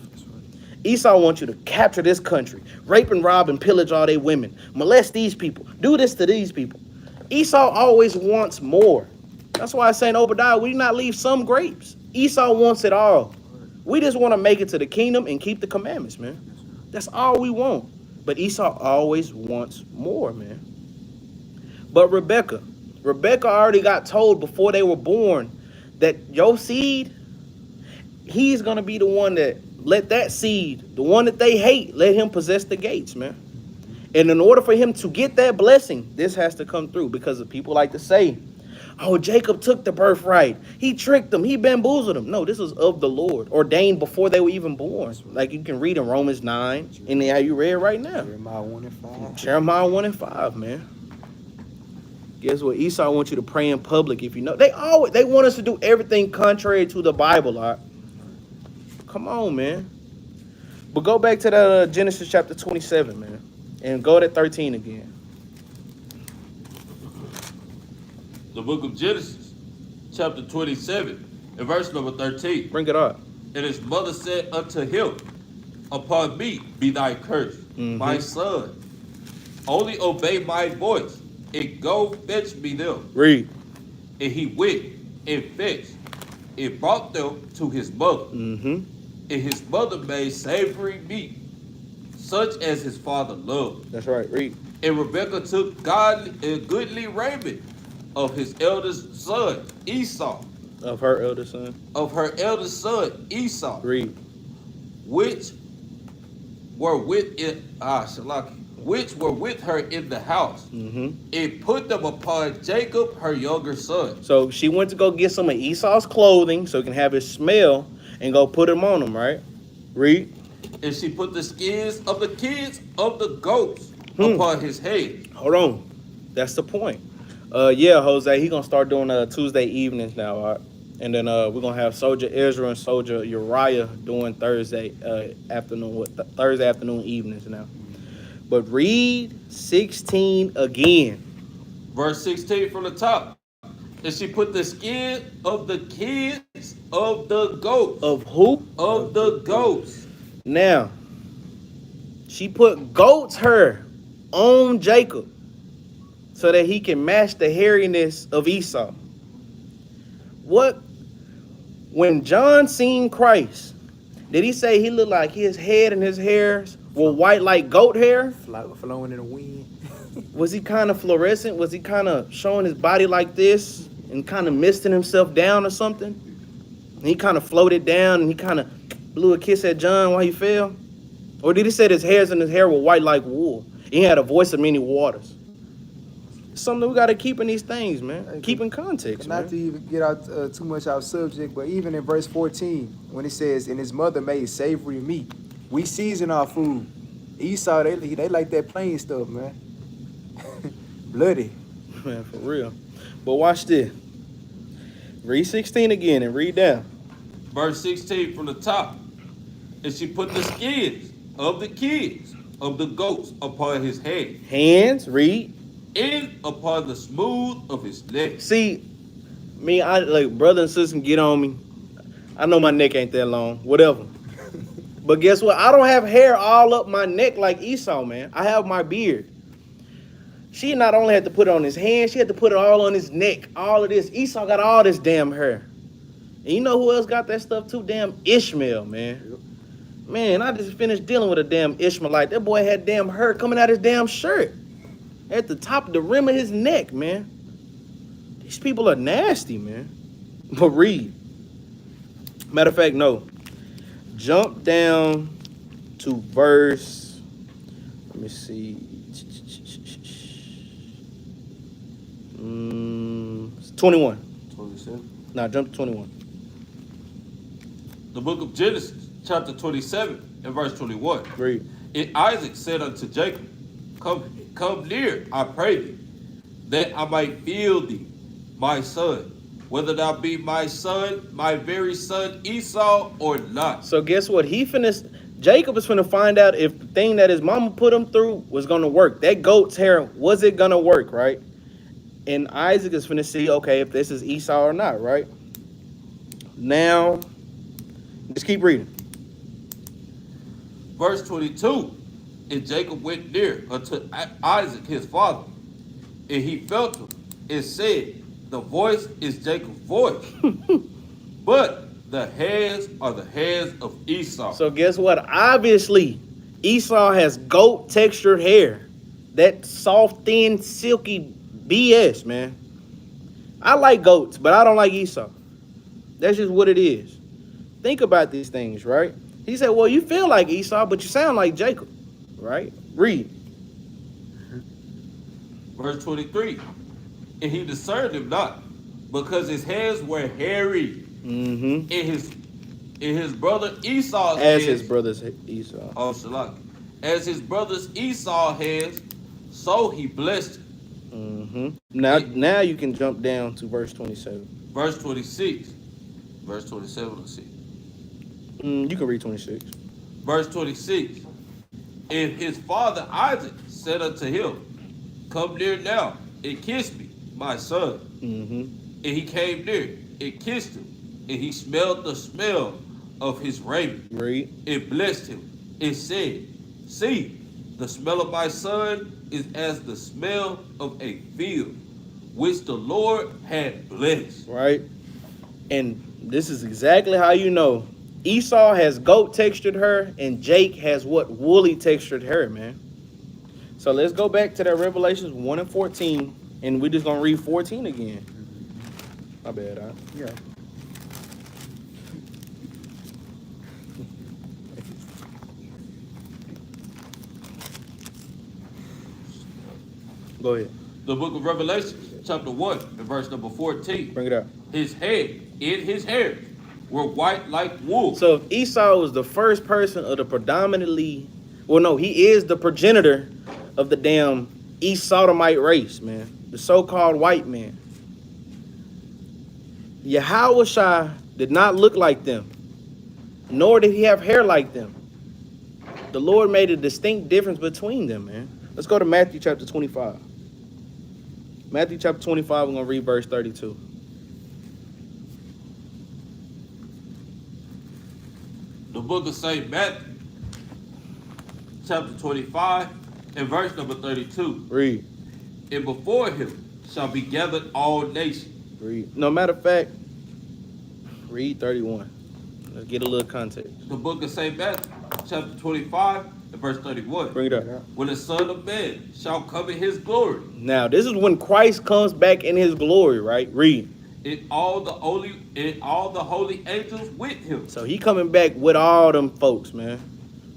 Esau wants you to capture this country, rape and rob and pillage all their women, molest these people, do this to these people. Esau always wants more. That's why I say in Obadiah, we do not leave some grapes. Esau wants it all. We just want to make it to the kingdom and keep the commandments, man. That's all we want. But Esau always wants more, man. But Rebecca already got told before they were born that your seed, he's going to be the one that let that seed, the one that they hate, let him possess the gates, man. And in order for him to get that blessing, this has to come through, because people like to say, oh, Jacob took the birthright. He tricked them. He bamboozled them. No, this was of the Lord, ordained before they were even born. Like you can read in Romans 9, and how you read right now. Jeremiah 1 and 5. Jeremiah 1 and 5, man. Guess what? Esau wants you to pray in public. If you know, they want us to do everything contrary to the Bible. All right? Come on, man. But go back to the Genesis chapter 27, man, and go to 13 again. The book of Genesis, chapter 27, and verse number 13. Bring it up. And his mother said unto him, upon me be thy curse, my son. Only obey my voice, and go fetch me them. Read. And he went and fetched, and brought them to his mother. And his mother made savory meat, such as his father loved. That's right. Read. And Rebekah took godly and goodly raiment of his eldest son, Esau. Of her eldest son. Of her eldest son, Esau. Read. Which were with it, which were with her in the house, and put them upon Jacob, her younger son. So she went to go get some of Esau's clothing so he can have his smell and go put them on him, right? Read. And she put the skins of the kids of the goats upon his head. Hold on. That's the point. Yeah, Jose, he going to start doing Tuesday evenings now, all right? And then we're going to have Soldier Ezra and Soldier Uriah doing Thursday afternoon evenings now. But read 16 again. Verse 16 from the top. And she put the skin of the kids of the goats. Of who? Of the goats. Now, she put goat's hair on Jacob so that he can match the hairiness of Esau. When John seen Christ, did he say he looked like his head and his hairs were white like goat hair? Flowing in the wind. Was he kind of fluorescent? Was he kind of showing his body like this and kind of misting himself down or something? And he kind of floated down and he kind of blew a kiss at John while he fell? Or did he say his hairs and his hair were white like wool? He had a voice of many waters. something we got to keep in these things, man. Hey, Keep in context, not man. to even get out too much out subject, but even in verse 14, when it says, "And his mother made savory meat," we season our food. Esau, they like that plain stuff, man. Bloody. Man, for real. But watch this. Read 16 again and read down. Verse 16 from the top. And she put the skins of the kids of the goats upon his head, Hands, read. and upon the smooth of his neck. See, me, I like brother and sister can get on me. I know my neck ain't that long, whatever. But guess what? I don't have hair all up my neck like Esau, man. I have my beard. She not only had to put it on his hand, she had to put it all on his neck. All of this. Esau got all this damn hair. And you know who else got that stuff too? Damn Ishmael, man. Yep. Man, I just finished dealing with a damn Ishmaelite. That boy had damn hair coming out his damn shirt. At the top of the rim of his neck, man. These people are nasty, man. But read. Matter of fact, no. Jump down to verse, let me see. 21. 27. Now jump to 21. The book of Genesis, chapter 27, and verse 21. Read. And Isaac said unto Jacob, Come near, I pray thee, that I might feel thee, my son, whether thou be my son, my very son Esau, or not. So guess what? Jacob is finna find out if the thing that his mama put him through was gonna work. That goat's hair, was it gonna work, right? And Isaac is finna see, okay, if this is Esau or not, right? Now, just keep reading. Verse 22. And Jacob went near unto Isaac his father, and he felt him, and said, The voice is Jacob's voice, but the hands are the hands of Esau. So guess what? Obviously, Esau has goat textured hair. That soft, thin, silky BS, man. I like goats, but I don't like Esau. That's just what it is. Think about these things, right? He said, well, you feel like Esau, but you sound like Jacob, right? Read. Verse 23. And he discerned him not, because his hands were hairy. Mm-hmm. In his brother Esau's As hands, his brother's Esau. oh, Shalak. As his brother's Esau hands, so he blessed him. Mm-hmm. Now you can jump down to verse 27. Verse 26. Verse 27, let's see. You can read 26. Verse 26. And his father Isaac said unto him, Come near now and kiss me, my son. Mm-hmm. And he came near and kissed him, and he smelled the smell of his raiment. Read. And blessed him, and said, See, the smell of my son is as the smell of a field, which the Lord had blessed. Right. And this is exactly how you know. Esau has goat textured hair, and Jake has what? Woolly textured hair, man. So let's go back to that Revelations 1 and 14, and we're just going to read 14 again. My bad, huh? Yeah. Go ahead. The book of Revelation, chapter 1, and verse number 14. Bring it up. His head and his hair were white like wool. So if Esau was the first person of the predominantly, well, no, he is the progenitor of the damn Esodomite race, man. The so-called white man. Yahushua did not look like them, nor did he have hair like them. The Lord made a distinct difference between them, man. Let's go to Matthew chapter 25. Matthew chapter 25, we're going to read verse 32. The book of St. Matthew, chapter 25, and verse number 32. Read. And before him shall be gathered all nations. Read. No matter of fact, read 31. Let's get a little context. The book of St. Matthew, chapter 25, and verse 31. Bring it up. When the Son of Man shall come in his glory, Now, this is when Christ comes back in his glory, right? Read. and all the holy angels with him. So he coming back with all them folks, man.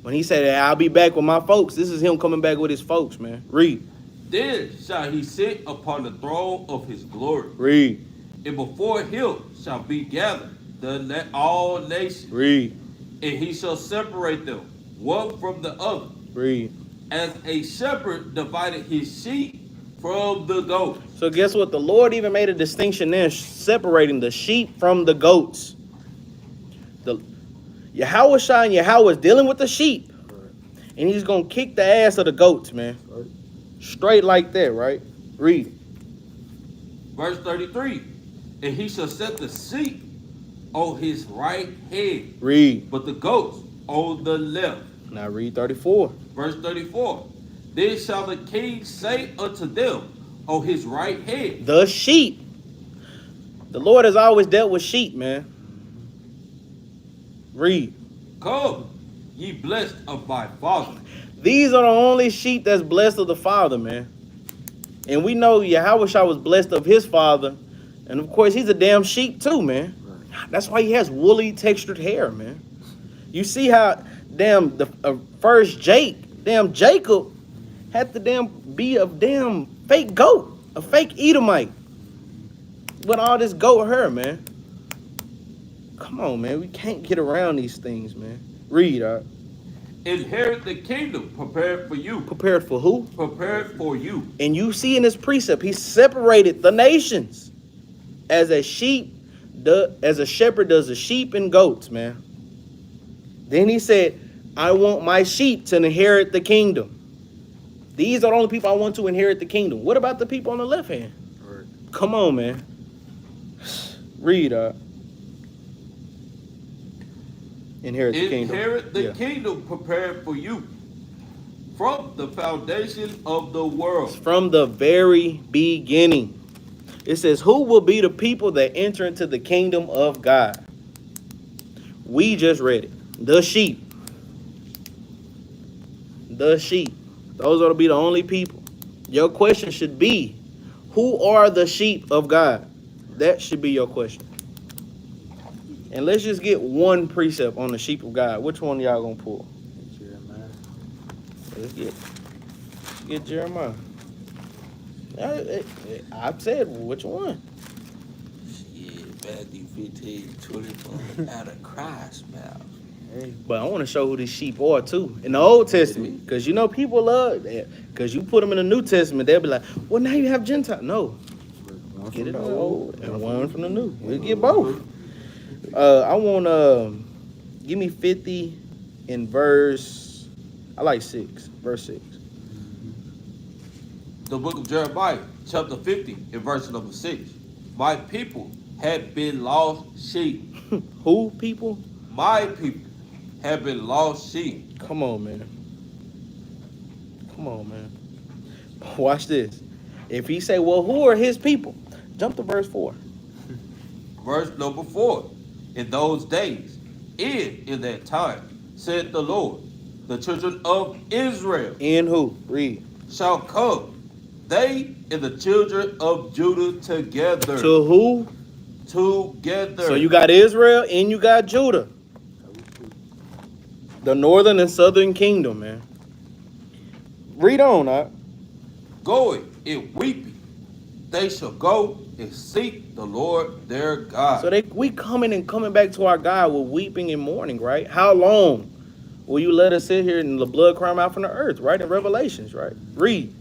When he said, I'll be back with my folks, this is him coming back with his folks, man. Read. Then shall he sit upon the throne of his glory. Read. And before him shall be gathered all nations. Read. And he shall separate them one from the other. Read. As a shepherd divided his sheep from the goats. So guess what? The Lord even made a distinction there, separating the sheep from the goats. The Yahweh Shai and Yahweh is dealing with the sheep. And he's going to kick the ass of the goats, man. Straight like that, right? Read. Verse 33. And he shall set the sheep on his right hand. Read. But the goats on the left. Now read 34. Verse 34. Then shall the king say unto them on his right hand. The sheep. The Lord has always dealt with sheep, man. Read. Come, ye blessed of my father. These are the only sheep that's blessed of the Father, man. And we know Yahweh Shai was blessed of his father. And of course, he's a damn sheep too, man. That's why he has woolly textured hair, man. You see how damn the first Jacob had to damn be a damn fake goat, a fake Edomite with all this goat hair, man. Come on, man. We can't get around these things, man. Read, all right. Inherit the kingdom prepared for you. Prepared for who? Prepared for you. And you see in his precept, he separated the nations as a shepherd does the sheep and goats, man. Then he said, I want my sheep to inherit the kingdom. These are the only people I want to inherit the kingdom. What about the people on the left hand? Right. Come on, man. Read, Inherit the kingdom. Inherit the kingdom prepared for you from the foundation of the world. From the very beginning. It says, who will be the people that enter into the kingdom of God? We just read it. The sheep. The sheep. Those ought to be the only people. Your question should be, who are the sheep of God? That should be your question. And let's just get one precept on the sheep of God. Which one y'all gonna pull? Jeremiah. Let's get Jeremiah. I've said which one? Shit, Matthew 15:24 out of Christ's mouth. But I want to show who these sheep are too in the Old Testament, because you know people love that. Because you put them in the New Testament, they'll be like, "Well, now you have Gentiles." No, get it in the Old and one from the New. We'll get both. I want give me 50 in verse. I like 6, verse 6. The book of Jeremiah, chapter 50, in verse number 6. My people have been lost sheep. Who people? My people have been lost sheep. Come on, man. Come on, man. Watch this. If he say, well, who are his people? Jump to verse 4. Verse number 4. In those days, in that time, said the Lord, the children of Israel. In who? Read. Shall come, they and the children of Judah together. To who? Together. So you got Israel and you got Judah. The northern and southern kingdom, man. Read on, huh? Going and weeping, they shall go and seek the Lord their God. So we coming back to our God with weeping and mourning, right? How long will you let us sit here and the blood cry out from the earth, right? In Revelations, right? Read.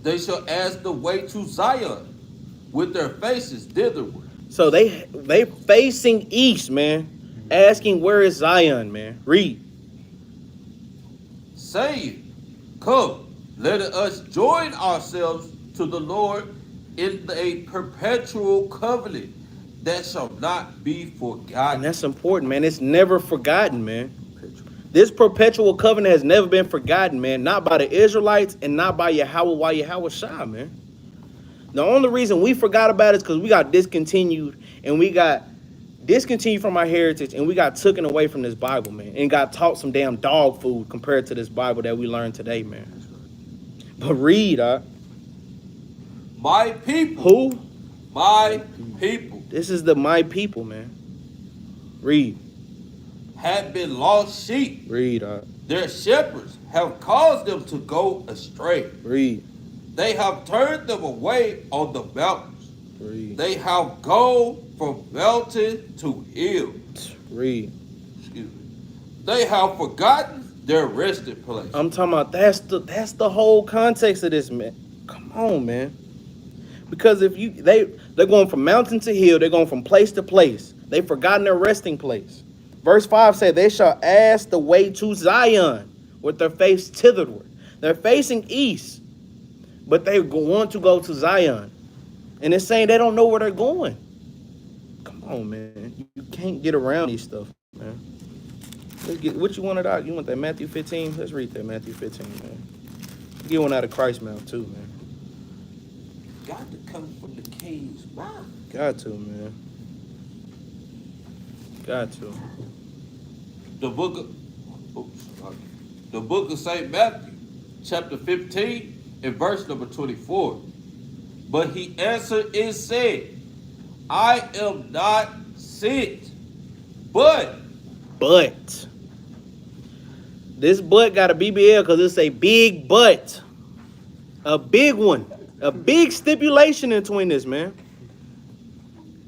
They shall ask the way to Zion with their faces thitherward. So they facing east, man, asking where is Zion, man. Read. Saying, come, let us join ourselves to the Lord in a perpetual covenant that shall not be forgotten. And that's important, man. It's never forgotten, man. This perpetual covenant has never been forgotten, man. Not by the Israelites and not by Yahweh Shai, man. The only reason we forgot about it is because we got discontinued and we got discontinued from our heritage and we got taken away from this Bible, man, and got taught some damn dog food compared to this Bible that we learned today, man. But read, My people. Who? My people. This is the my people, man. Read. Have been lost sheep. Read, Their shepherds have caused them to go astray. Read. They have turned them away on the mountains. Read. They have gone from mountain to hill. Read. Excuse me. They have forgotten their resting place. I'm talking about that's the whole context of this, man. Come on, man. Because if they're going from mountain to hill, they're going from place to place. They've forgotten their resting place. Verse 5 said, they shall ask the way to Zion with their face thitherward. They're facing east, but they want to go to Zion. And it's saying they don't know where they're going. Come on, man. You can't get around these stuff, man. Let's get what you wanted out. You want that Matthew 15? Let's read that Matthew 15, man. Get one out of Christ's mouth too, man. Got to come from the king's mouth. Got to, man. Got to. The book of St. Matthew, chapter 15, and verse number 24. But he answered and said, I am not sent, but. This but got a BBL because it's a big but. A big one. A big stipulation in between this, man.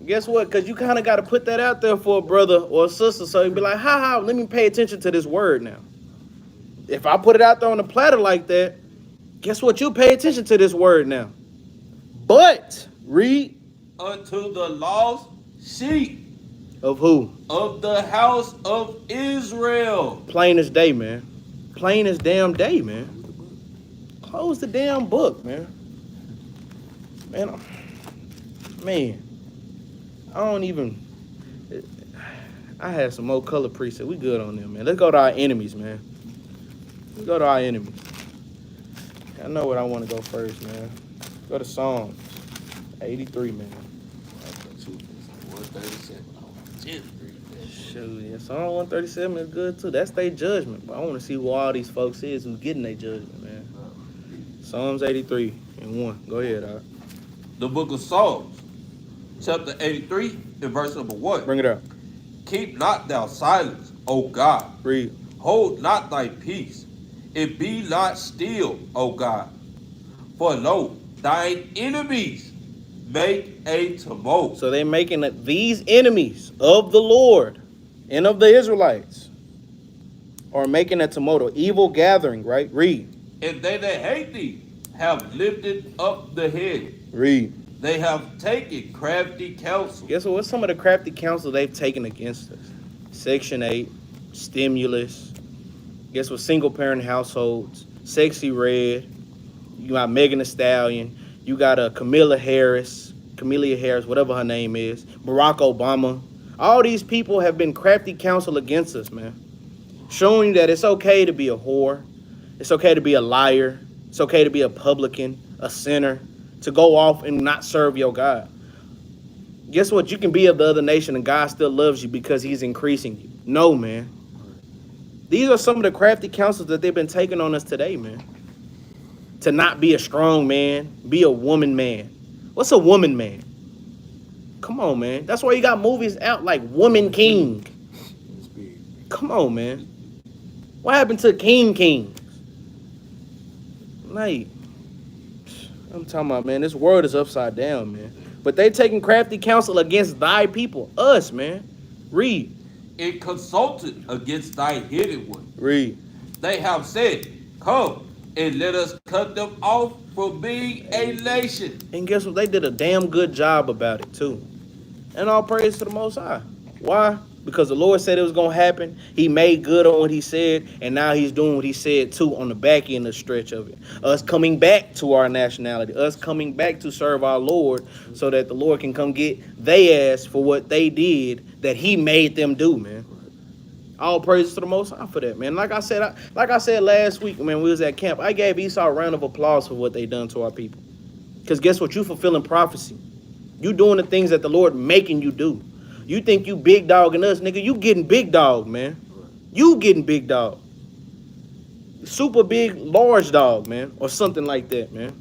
Guess what? Because you kind of got to put that out there for a brother or a sister so you'd be like, ha, let me pay attention to this word now. If I put it out there on the platter like that, guess what? You pay attention to this word now. But, read. Unto the lost sheep. Of who? Of the house of Israel. Plain as day, man. Plain as damn day, man. Close the damn book, man. Man, I don't even. I had some more color preset. We good on them, man. Let's go to our enemies, man. Let's go to our enemies. I know what I want to go first, man. Go to Psalms 83, man. 137. Shoot, yeah, Psalm 137 is good too. That's their judgment. But I want to see who all these folks is who's getting their judgment, man. Psalms 83 and 1. Go ahead, Doc. The book of Psalms, chapter 83, and verse number 1. Bring it up. Keep not thou silence, O God. Read. Hold not thy peace, and be not still, O God. For lo, thine enemies make a tumult. So they're making these enemies of the Lord and of the Israelites are making a tumult, evil gathering, right? Read. And they that hate thee have lifted up the head. Read. They have taken crafty counsel. Guess what? What's some of the crafty counsel they've taken against us? Section 8, stimulus. Guess what? Single parent households. Sexy Red. You got Megan Thee Stallion. You got Camelia Harris, whatever her name is. Barack Obama. All these people have been crafty counsel against us, man. Showing you that it's okay to be a whore. It's okay to be a liar. It's okay to be a publican, a sinner, to go off and not serve your God. Guess what? You can be of the other nation and God still loves you because he's increasing you. No, man. These are some of the crafty counsels that they've been taking on us today, man. To not be a strong man, be a woman man. What's a woman man? Come on, man. That's why you got movies out like Woman King. Come on, man. What happened to Kings? Like, I'm talking about, man, this world is upside down, man. But they taking crafty counsel against thy people, us, man. Read. It consulted against thy hidden one. Read. They have said, come and let us cut them off from being a nation. And guess what? They did a damn good job about it, too. And all praise to the Most High. Why? Because the Lord said it was going to happen. He made good on what he said, and now he's doing what he said, too, on the back end of the stretch of it. Us coming back to our nationality, us coming back to serve our Lord so that the Lord can come get their ass for what they did that he made them do, man. All praises to the Most High for that, man. Like I said last week, man, we was at camp, I gave Esau a round of applause for what they done to our people. Because guess what? You fulfilling prophecy. You doing the things that the Lord making you do. You think you big dogging us, nigga. You getting big dog, man. You getting big dog. Super big, large dog, man. Or something like that, man.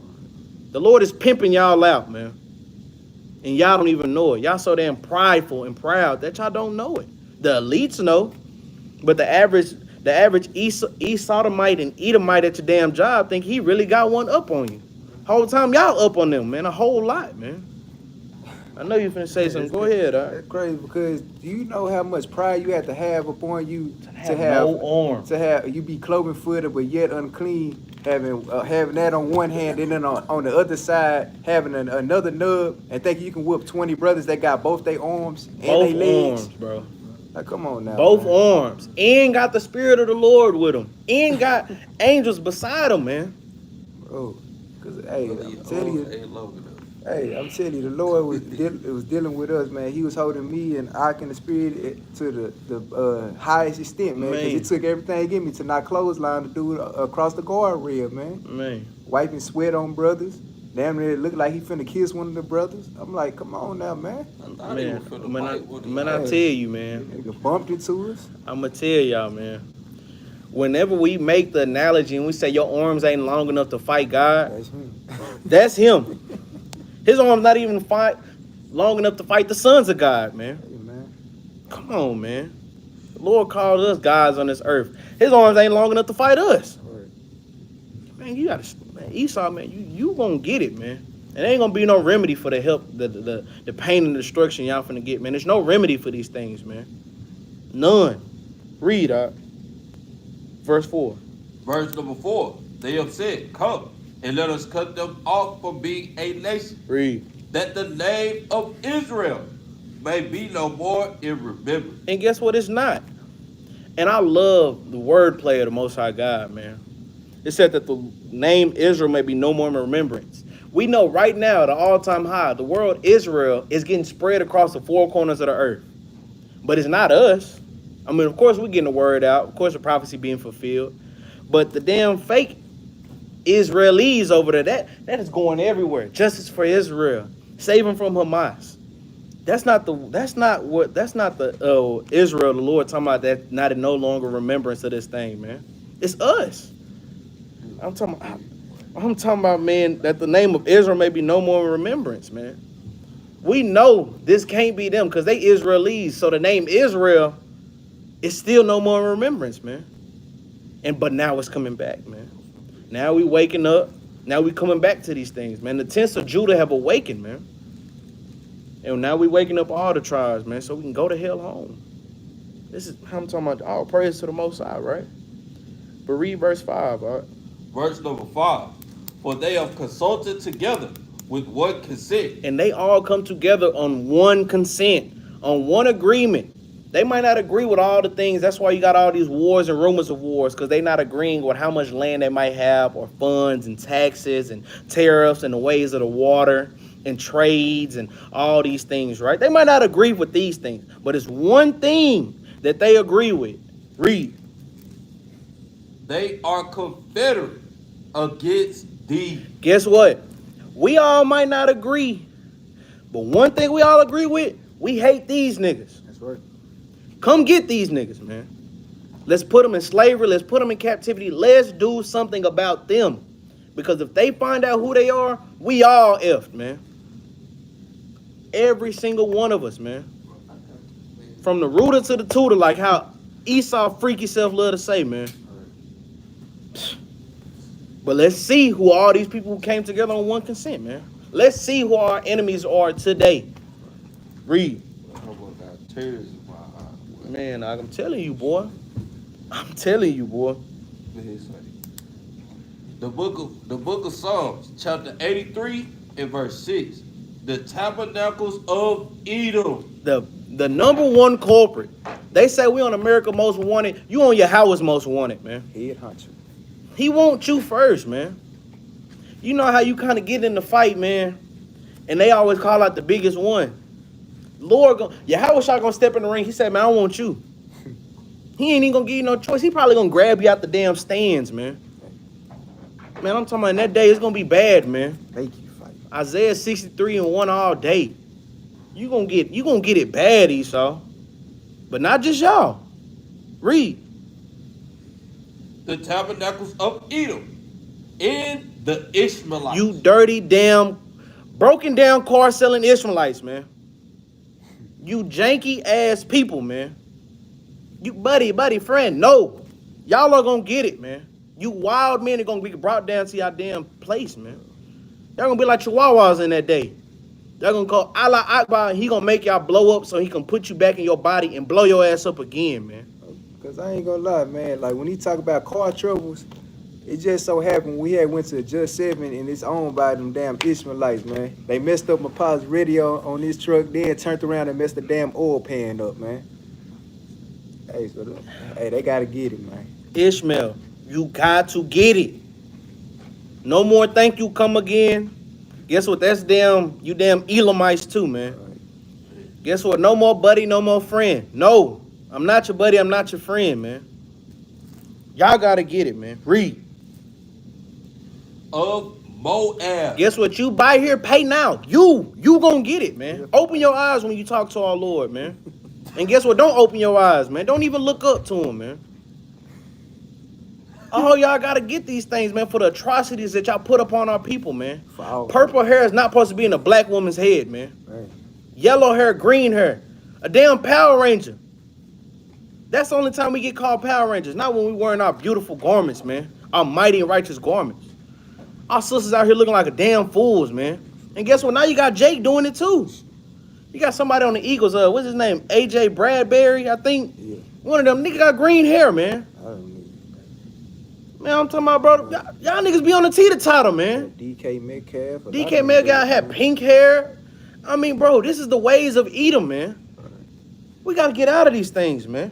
The Lord is pimping y'all out, man. And y'all don't even know it. Y'all so damn prideful and proud that y'all don't know it. The elites know. But the average Esodomite and Edomite at your damn job think he really got one up on you. Whole time y'all up on them, man. A whole lot, man. I know you finna say something. Go ahead, That's crazy because do you know how much pride you have to have upon you to no arm. to have you be cloven footed but yet unclean, having that on one hand and then on the other side having another nub and thinking you can whoop 20 brothers that got both their arms and Both their legs. arms, bro. Like, come on now. Both man. arms. And got the spirit of the Lord with him. And got angels beside him, man. Bro, cause hey, Brother, I'm your telling arms you. ain't long enough. Hey, I'm telling you, the Lord was dealing with us, man. He was holding me and I in the spirit to the highest extent, man. Because it took everything in me to not clothesline to do it across the guardrail, man. Man. Wiping sweat on brothers. Damn near it looked like he finna kiss one of the brothers. I'm like, come on now, man. I thought he was finna fight with him. I tell you, man. Nigga bumped into us. I'ma tell y'all, man. Whenever we make the analogy and we say your arms ain't long enough to fight God, That's him. that's him. His arms not even long enough to fight the sons of God, man. Hey, man. Come on, man. The Lord called us gods on this earth. His arms ain't long enough to fight us. Right. Man, you gotta, man, Esau, man, you gonna get it, man. And ain't gonna be no remedy for the help, the pain and destruction y'all finna get, man. There's no remedy for these things, man. None. Read, verse 4. Verse number 4. They have said, come and let us cut them off from being a nation, Read. that the name of Israel may be no more in remembrance. And guess what? It's not. And I love the wordplay of the Most High God, man. It said that the name Israel may be no more in remembrance. We know right now, the all-time high, the world Israel is getting spread across the four corners of the earth. But it's not us. I mean, of course, we're getting the word out. Of course, the prophecy being fulfilled. But the damn fake Israelis over there, that is going everywhere. Justice for Israel. Save them from Hamas. That's not the Israel, the Lord talking about that, not in no longer remembrance of this thing, man. It's us. I'm talking about, man, that the name of Israel may be no more in remembrance, man. We know this can't be them because they Israelis. So the name Israel is still no more in remembrance, man. But now it's coming back, man. Now we waking up. Now we coming back to these things, man. The tents of Judah have awakened, man. And now we waking up all the tribes, man, so we can go to hell home. This is how I'm talking about. All praise to the Most High, right? But read verse 5, all right? Verse number 5. For they have consulted together with one consent. And they all come together on one consent, on one agreement. They might not agree with all the things. That's why you got all these wars and rumors of wars, because they not agreeing with how much land they might have, or funds and taxes and tariffs and the ways of the water and trades and all these things, right? They might not agree with these things, but it's one thing that they agree with. Read. They are confederate against thee. Guess what? We all might not agree, but one thing we all agree with, we hate these niggas. That's right. Come get these niggas, man. Let's put them in slavery. Let's put them in captivity. Let's do something about them. Because if they find out who they are, we all effed, man. Every single one of us, man. From the rooter to the tutor, like how Esau freaky self love to say, man. But let's see who all these people who came together on one consent, man. Let's see who our enemies are today. Read. Man, I'm telling you, boy. I'm telling you, boy. The book of Psalms, chapter 83 and verse 6. The tabernacles of Edom. The number one culprit. They say we on America Most Wanted. You on your Howard's Most Wanted, man. Head honcho. He wants you first, man. You know how you kind of get in the fight, man, and they always call out the biggest one. Lord, Yahweh Shah gonna step in the ring. He said, man, I want you. He ain't even gonna give you no choice. He probably gonna grab you out the damn stands, man. Man, I'm talking about in that day, it's gonna be bad, man. Make you fight. Isaiah 63:1 all day. You gonna get it bad, Esau. But not just y'all. Read. The tabernacles of Edom and the Ishmaelites. You dirty damn broken down car selling Ishmaelites, man. You janky ass people, man. You buddy, friend, no. Y'all are gonna get it, man. You wild men are gonna be brought down to your damn place, man. Y'all gonna be like chihuahuas in that day. Y'all gonna call Allah Akbar, and he gonna make y'all blow up so he can put you back in your body and blow your ass up again, man. Cause I ain't gonna lie, man. Like when he talk about car troubles, it just so happened we had went to Just 7 and it's owned by them damn Ishmaelites, man. They messed up my pa's radio on this truck, then turned around and messed the damn oil pan up, man. Hey, hey, they gotta get it, man. Ishmael, you got to get it. No more thank you, come again. Guess what? That's you damn Elamites too, man. Right. Guess what? No more buddy, no more friend. No, I'm not your buddy, I'm not your friend, man. Y'all gotta get it, man. Read. Of Moab. Guess what? You buy here, pay now. You gonna get it, man. Open your eyes when you talk to our Lord, man. And guess what? Don't open your eyes, man. Don't even look up to him, man. Oh, y'all gotta get these things, man, for the atrocities that y'all put upon our people, man. Purple hair is not supposed to be in a black woman's head, man. Right. Yellow hair, green hair. A damn Power Ranger. That's the only time we get called Power Rangers. Not when we wearing our beautiful garments, man. Our mighty and righteous garments. Our sisters out here looking like a damn fools, man. And guess what? Now you got Jake doing it too. You got somebody on the Eagles, what's his name? AJ Bradbury, I think. Yeah. One of them niggas got green hair, man. I don't know. Man, I'm talking about, bro. Y'all niggas be on the teeter-totter, man. DK Metcalf. DK Metcalf had pink hair. I mean, bro, this is the ways of Edom, man. We got to get out of these things, man.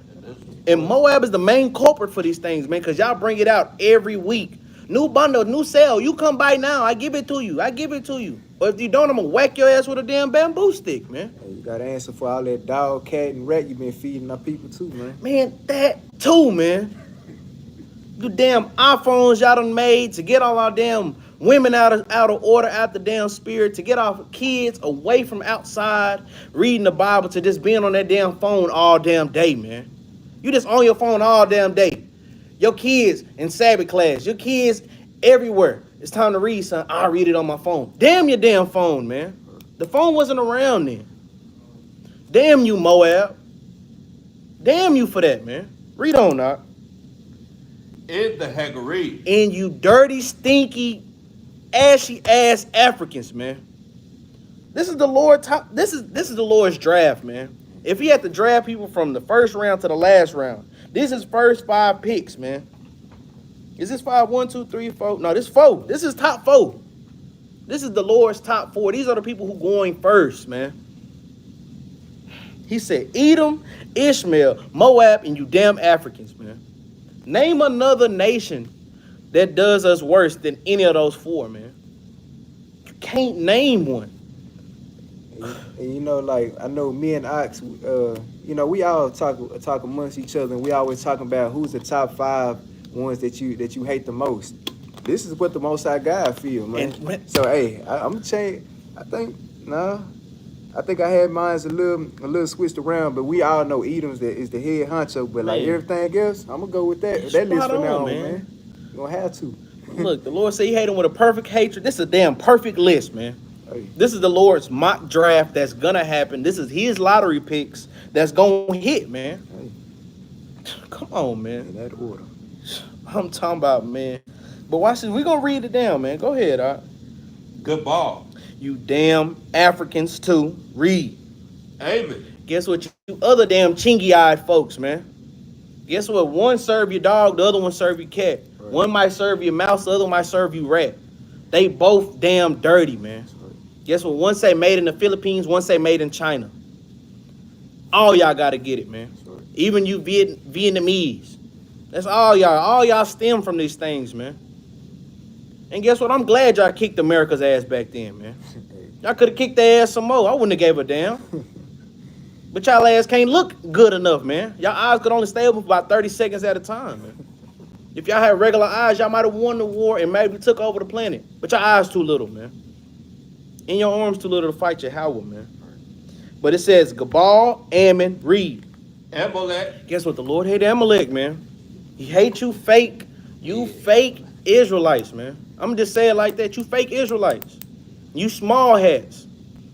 And Moab is the main culprit for these things, man, because y'all bring it out every week. New bundle, new sale. You come by now, I give it to you. I give it to you. But if you don't, I'm going to whack your ass with a damn bamboo stick, man. Hey, you got to answer for all that dog, cat, and rat you been feeding our people too, man. Man, that too, man. You damn iPhones y'all done made to get all our damn women out of order, out the damn spirit, to get our kids away from outside, reading the Bible, to just being on that damn phone all damn day, man. You just on your phone all damn day. Your kids in Sabbath class, your kids everywhere. It's time to read, son. I'll read it on my phone. Damn your damn phone, man. The phone wasn't around then. Damn you, Moab. Damn you for that, man. Read on, Doc. In the Hagaree. And you dirty, stinky, ashy ass Africans, man. This is the Lord. This is the Lord's draft, man. If he had to draft people from the first round to the last round, this is first 5 picks, man. Is this 5? 1, 2, 3, 4? No, this 4. This is top 4. This is the Lord's top 4. These are the people who going first, man. He said, Edom, Ishmael, Moab, and you damn Africans, man. Name another nation that does us worse than any of those 4, man. You can't name one. And you know, like, I know me and Ox, you know, we all talk amongst each other, and we always talking about who's the top 5 ones that you hate the most. This is what the Most High God feel, man. So hey, I'm gonna change. I think I had mine a little switched around, but we all know Edom's is the head honcho. But like everything else, I'm gonna go with that list from now on, man. You gonna have to. Look, the Lord said he hate him with a perfect hatred. This is a damn perfect list, man. Hey. This is the Lord's mock draft that's gonna happen. This is his lottery picks that's gonna hit, man. Hey. Come on, man. In that order. I'm talking about, man. But watch this. We're gonna read it down, man. Go ahead, Doc. Good ball. You damn Africans too. Read. Amen. Guess what, you other damn chingy-eyed folks, man. Guess what? One serve your dog, the other one serve your cat. Right. One might serve your mouse, the other might serve you rat. They both damn dirty, man. Right. Guess what? One say made in the Philippines, one say made in China. All y'all gotta get it, man. Right. Even you Vietnamese. That's all y'all. All y'all stem from these things, man. And guess what? I'm glad y'all kicked America's ass back then, man. Y'all could have kicked their ass some more. I wouldn't have gave a damn. But y'all ass can't look good enough, man. Y'all eyes could only stay open for about 30 seconds at a time, man. If y'all had regular eyes, y'all might have won the war and maybe took over the planet. But your eyes too little, man. And your arms too little to fight your Howard, man. But it says, Jerubbaal, Ammon, read. Amalek. Guess what? The Lord hate Amalek, man. He hates you fake Israelites, man. I'm just saying it like that. You fake Israelites. You small hats.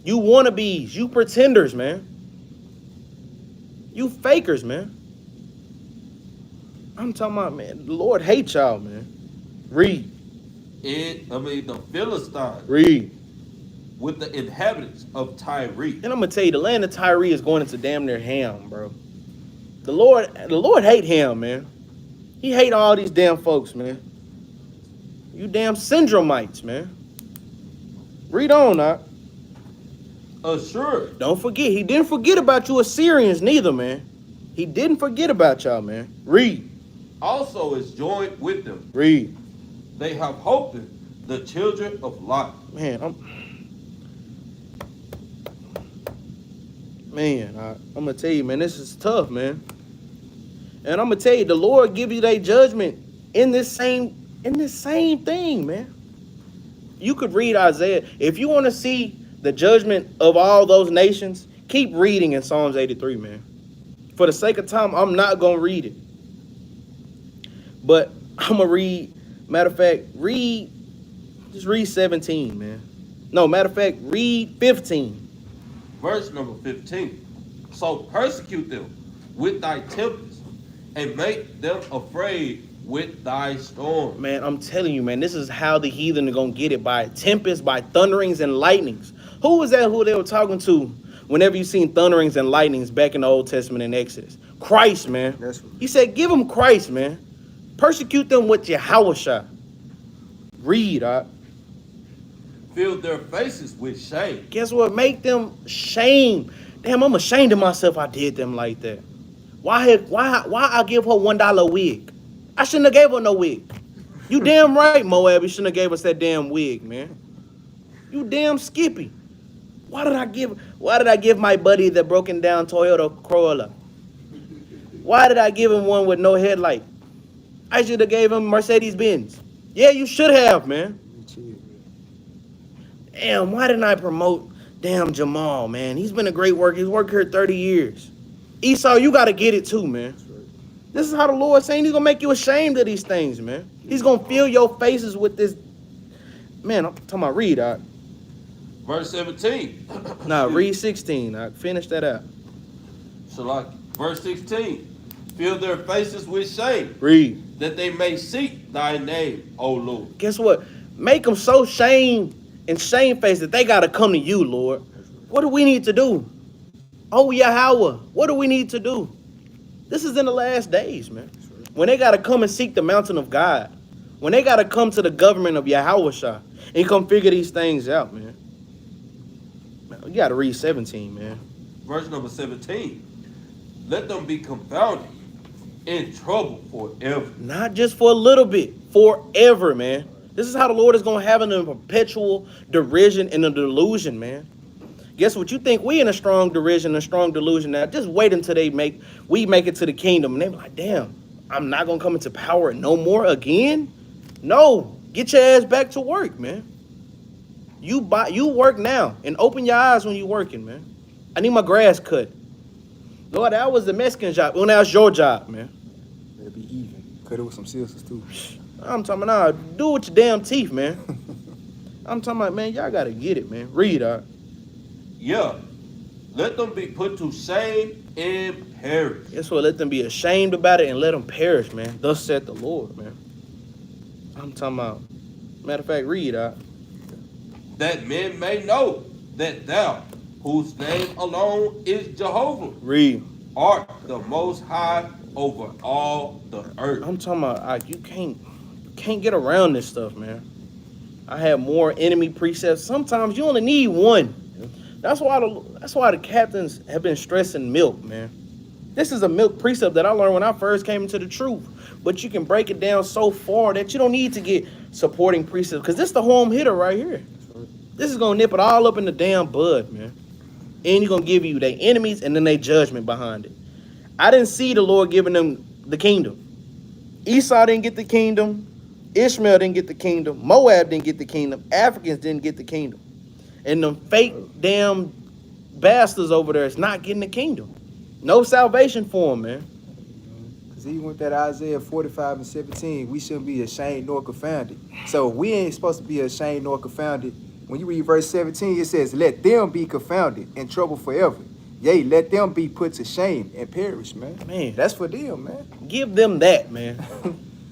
You wannabes. You pretenders, man. You fakers, man. I'm talking about, man, the Lord hates y'all, man. Read. the Philistines Read. with the inhabitants of Tyre. And I'm gonna tell you, the land of Tyre is going into damn near Ham, bro. The Lord hate Ham, man. He hate all these damn folks, man. You damn syndromites, man. Read on, now. Assured Don't forget, he didn't forget about you Assyrians neither, man. He didn't forget about y'all, man. Read. also is joined with them. Read. They have hope in the children of Lot. Man, I'm gonna tell you, man, this is tough, man. And I'm gonna tell you, the Lord give you their judgment in this same thing, man. You could read Isaiah. If you want to see the judgment of all those nations, keep reading in Psalms 83, man. For the sake of time, I'm not gonna read it. But I'm gonna read, matter of fact, just read 17, man. No, matter of fact, read 15. Verse number 15. So persecute them with thy tempest, and make them afraid with thy storm. Man, I'm telling you, man, this is how the heathen are going to get it, by tempests, by thunderings and lightnings. Who was that who they were talking to whenever you seen thunderings and lightnings back in the Old Testament in Exodus? Christ, man. He said, give them Christ, man. Persecute them with Yahweh. Read, Fill their faces with shame. Guess what? Make them shame. Damn, I'm ashamed of myself I did them like that. Why I give her $1 wig? I shouldn't have gave her no wig. You damn right, Moab. You shouldn't have gave us that damn wig, man. You damn Skippy. Why did I give my buddy the broken down Toyota Corolla? Why did I give him one with no headlight? I should have gave him Mercedes Benz. Yeah, you should have, man. Damn, why didn't I promote damn Jamal, man? He's been a great worker. He's worked here 30 years. Esau, you got to get it too, man. This is how the Lord's saying he's going to make you ashamed of these things, man. He's going to fill your faces with this. Man, I'm talking about read, Verse 17. Nah, read 16. Finish that out. Verse 16. Fill their faces with shame. Read. That they may seek thy name, O Lord. Guess what? Make them so shamefaced that they got to come to you, Lord. What do we need to do? Oh, Yahweh, what do we need to do? This is in the last days, man. When they got to come and seek the mountain of God. When they got to come to the government of Yahweh and come figure these things out, man. You got to read 17, man. Verse number 17. Let them be confounded, in trouble forever. Not just for a little bit, forever, man. This is how the Lord is going to have them in perpetual derision and a delusion, man. Guess what? You think we in a strong derision, a strong delusion now. Just wait until we make it to the kingdom. And they be like, damn, I'm not going to come into power no more again? No. Get your ass back to work, man. You work now and open your eyes when you're working, man. I need my grass cut. Lord, that was the Mexican job. Well, now it's your job, man. It'll be even. Cut it with some scissors, too. I'm talking about, do it with your damn teeth, man. I'm talking about, man, y'all got to get it, man. Read, Yeah. Let them be put to shame and perish. Guess what? Let them be ashamed about it and let them perish, man. Thus saith the Lord, man. I'm talking about, matter of fact, read, That men may know that thou, whose name alone is Jehovah, read. art the most high over all the earth. I'm talking about, you can't get around this stuff, man. I have more enemy precepts. Sometimes you only need one. That's why the captains have been stressing milk, man. This is a milk precept that I learned when I first came into the truth. But you can break it down so far that you don't need to get supporting precepts, because this is the home hitter right here. This is going to nip it all up in the damn bud, man. And you're going to give you their enemies and then their judgment behind it. I didn't see the Lord giving them the kingdom. Esau didn't get the kingdom. Ishmael didn't get the kingdom. Moab didn't get the kingdom. Africans didn't get the kingdom. And them fake damn bastards over there is not getting the kingdom. No salvation for them, man. Because even with that Isaiah 45 and 17, we shouldn't be ashamed nor confounded. So we ain't supposed to be ashamed nor confounded. When you read verse 17, it says, let them be confounded, in trouble forever. Yea, let them be put to shame and perish, man. Man. That's for them, man. Give them that, man.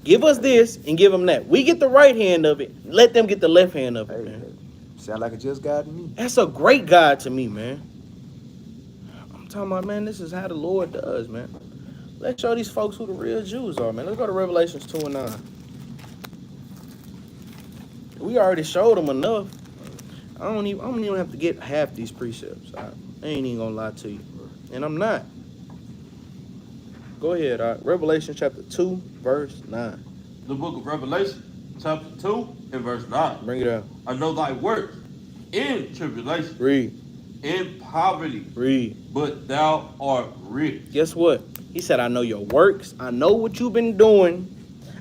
Give us this and give them that. We get the right hand of it. Let them get the left hand of it, Hey, man. sound like a just God to me. That's a great God to me, man. I'm talking about, man, this is how the Lord does, man. Let's show these folks who the real Jews are, man. Let's go to Revelations 2 and 9. We already showed them enough. I don't even have to get half these precepts. I ain't even gonna lie to you. And I'm not. Go ahead, all right. Revelation chapter 2, verse 9. The book of Revelation, chapter 2 and verse 9. Bring it out. I know thy works in tribulation, Read. in poverty, Read. but thou art rich. Guess what? He said, I know your works. I know what you've been doing.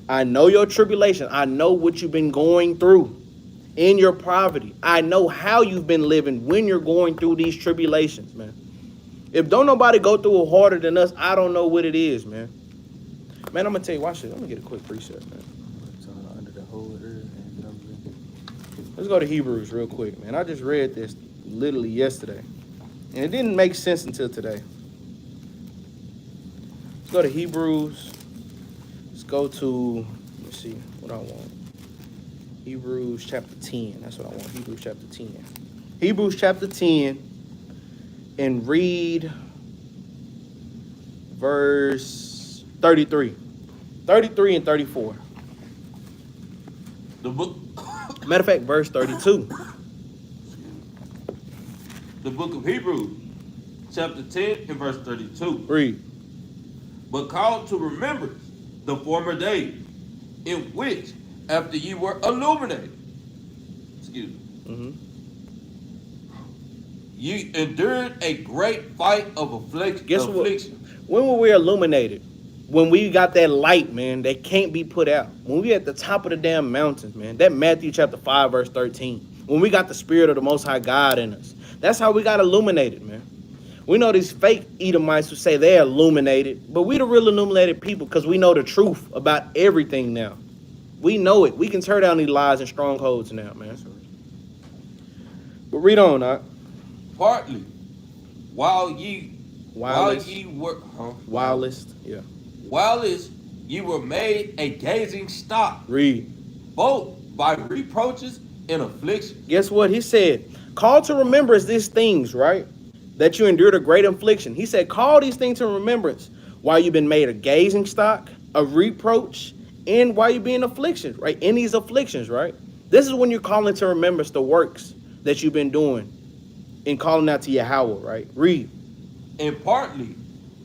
I know your tribulation. I know what you've been going through in your poverty. I know how you've been living when you're going through these tribulations, man. If don't nobody go through it harder than us, I don't know what it is, man. Man, I'm going to tell you, watch this. Let me get a quick precept, man. Under the whole earth. Let's go to Hebrews real quick, man. I just read this literally yesterday. And it didn't make sense until today. Let's go to Hebrews. Let's go to, let me see what I want. Hebrews chapter 10. That's what I want. Hebrews chapter 10. Hebrews chapter 10 and read verse 33. 33 and 34. The book, Matter of fact, verse 32. the book of Hebrews, chapter 10 and verse 32. Read. But call to remembrance the former days, in which, after ye were illuminated, excuse me, Mm-hmm. ye endured a great fight of affliction. Guess what? When were we illuminated? When we got that light, man, that can't be put out. When we at the top of the damn mountains, man. That Matthew chapter 5, verse 13. When we got the spirit of the Most High God in us. That's how we got illuminated, man. We know these fake Edomites who say they're illuminated, but we the real illuminated people because we know the truth about everything now. We know it. We can tear down these lies and strongholds now, man. But read on, Partly, while ye Wildest. were, Wildest, yeah. whilst ye were made a gazing stock, Read. both by reproaches and affliction. Guess what? He said, call to remembrance these things, right? That you endured a great affliction. He said, call these things to remembrance while you've been made a gazing stock, a reproach, and while you be in affliction, right? In these afflictions, right? This is when you're calling to remembrance the works that you've been doing and calling out to Yahweh, right? Read. And partly,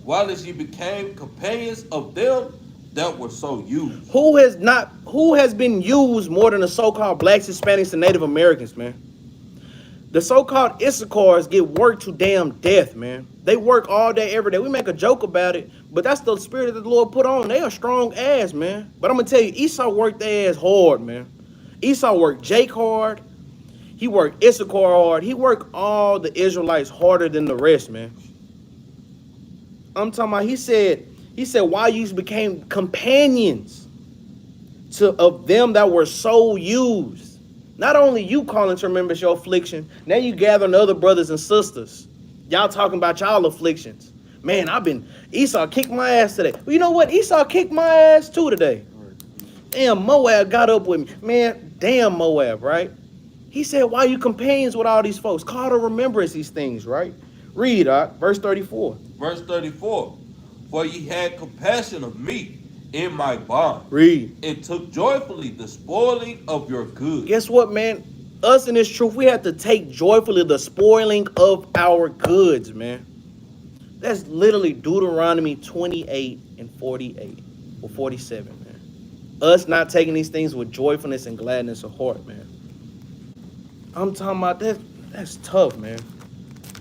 whilst ye became companions of them that were so used. Who has been used more than the so-called blacks, Hispanics, and Native Americans, man? The so-called Issachars get worked to damn death, man. They work all day, every day. We make a joke about it, but that's the spirit that the Lord put on. They are strong ass, man. But I'm going to tell you, Esau worked their ass hard, man. Esau worked Jake hard. He worked Issachar hard. He worked all the Israelites harder than the rest, man. I'm talking about, he said, why you became companions of them that were so used. Not only you calling to remember your affliction, now you gathering other brothers and sisters. Y'all talking about y'all afflictions. Man, Esau kicked my ass today. Well, you know what? Esau kicked my ass too today. Damn, Moab got up with me. Man, damn Moab, right? He said, why you companions with all these folks? Call to remembrance these things, right? Read, verse 34. Verse 34. For ye had compassion of me in my bond. Read. And took joyfully the spoiling of your goods. Guess what, man? Us in this truth, we have to take joyfully the spoiling of our goods, man. That's literally Deuteronomy 28 and 48 or 47, man. Us not taking these things with joyfulness and gladness of heart, man. I'm talking about that. That's tough, man.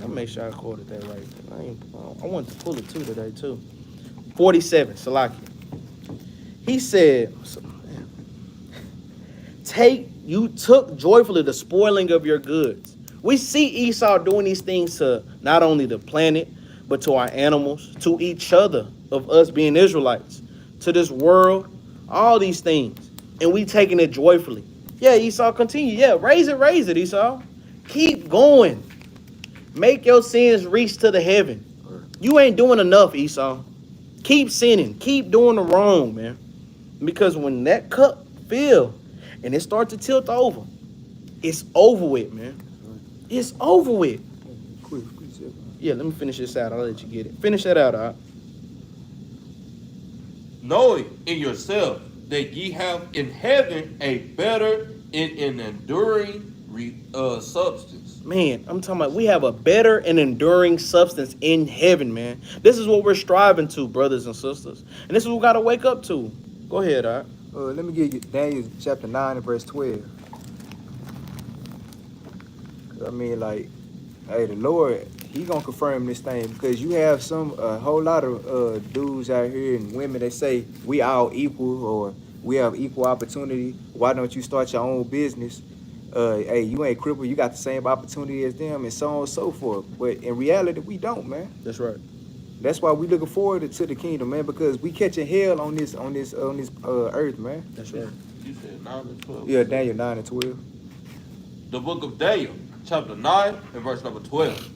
I'll make sure I quoted that right. I wanted to pull it too today, too. 47, Salaki. He said, you took joyfully the spoiling of your goods. We see Esau doing these things to not only the planet, but to our animals, to each other, of us being Israelites, to this world, all these things. And we taking it joyfully. Yeah, Esau, continue. Yeah, raise it, Esau. Keep going. Make your sins reach to the heaven. You ain't doing enough, Esau. Keep sinning. Keep doing the wrong, man. Because when that cup fill and it starts to tilt over, it's over with, man. It's over with. Quick. Yeah, let me finish this out. I'll let you get it. Finish that out, all right? Knowing in yourself that ye have in heaven a better and an enduring substance. Man, I'm talking about we have a better and enduring substance in heaven, man. This is what we're striving to, brothers and sisters. And this is what we got to wake up to. Go ahead, all right? Let me give you Daniel chapter 9 and verse 12. I mean, like, hey, the Lord, he gonna confirm this thing, because you have a whole lot of dudes out here and women that say we all equal, or we have equal opportunity. Why don't you start your own business? Hey, you ain't crippled, you got the same opportunity as them, and so on and so forth. But in reality, we don't, man. That's right. That's why we looking forward to the kingdom, man, because we catching hell on this earth, man. That's right. You said 9 and 12. Yeah, Daniel 9 and 12. The book of Daniel, chapter 9 and verse number 12.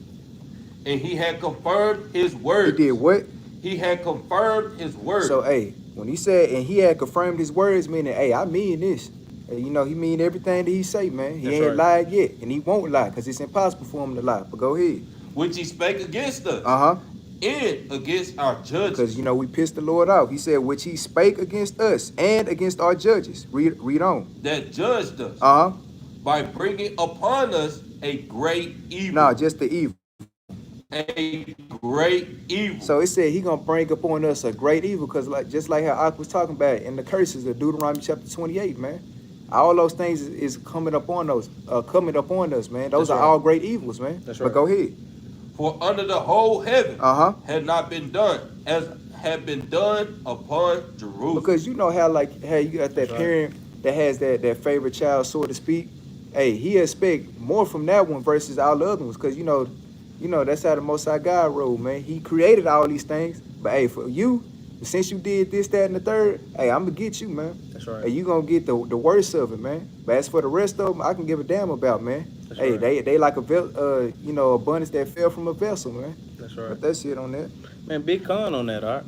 And he had confirmed his words. He did what? He had confirmed his words. So, hey, when he said, and he had confirmed his words, meaning, hey, I mean this. Hey, you know, he mean everything that he say, man. He That's ain't right. lied yet, and he won't lie, because it's impossible for him to lie. But go ahead. which he spake against us. Uh-huh. And against our judges. Because, you know, we pissed the Lord off. He said, which he spake against us and against our judges. Read on. That judged us. Uh-huh. By bringing upon us a great evil. No, just the evil. A great evil. So it said he gonna bring upon us a great evil, because just like how Ak was talking about in the curses of Deuteronomy chapter 28, man. All those things is coming up on us, man. Those are right. all great evils, man. That's But right. go ahead. For under the whole heaven Uh-huh. had not been done as had been done upon Jerusalem. Because you know how you got that parent that has that favorite child, so to speak. Hey, he expect more from that one versus all the other ones, because you know that's how the Most High God rolled, man. He created all these things, but hey, for you, since you did this, that, and the third, hey, I'm gonna get you, man. That's right. Hey, you gonna get the worst of it, man. But as for the rest of them, I can give a damn about, man. That's hey, right. they like abundance that fell from a vessel, man. That's right. But that's it on that. Man, big con on that, Art.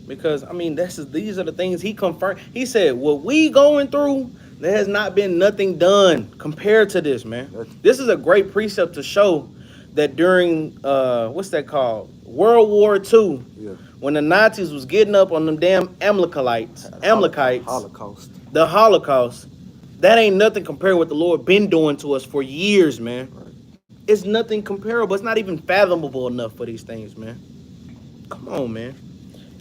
Because, I mean, these are the things he confirmed. He said, what we going through, there has not been nothing done compared to this, man. This is a great precept to show that during, what's that called? World War II, Yeah. when the Nazis was getting up on them damn Amalekites, Holocaust. the Holocaust, that ain't nothing compared to what the Lord been doing to us for years, man. Right. It's nothing comparable. It's not even fathomable enough for these things, man. Come on, man.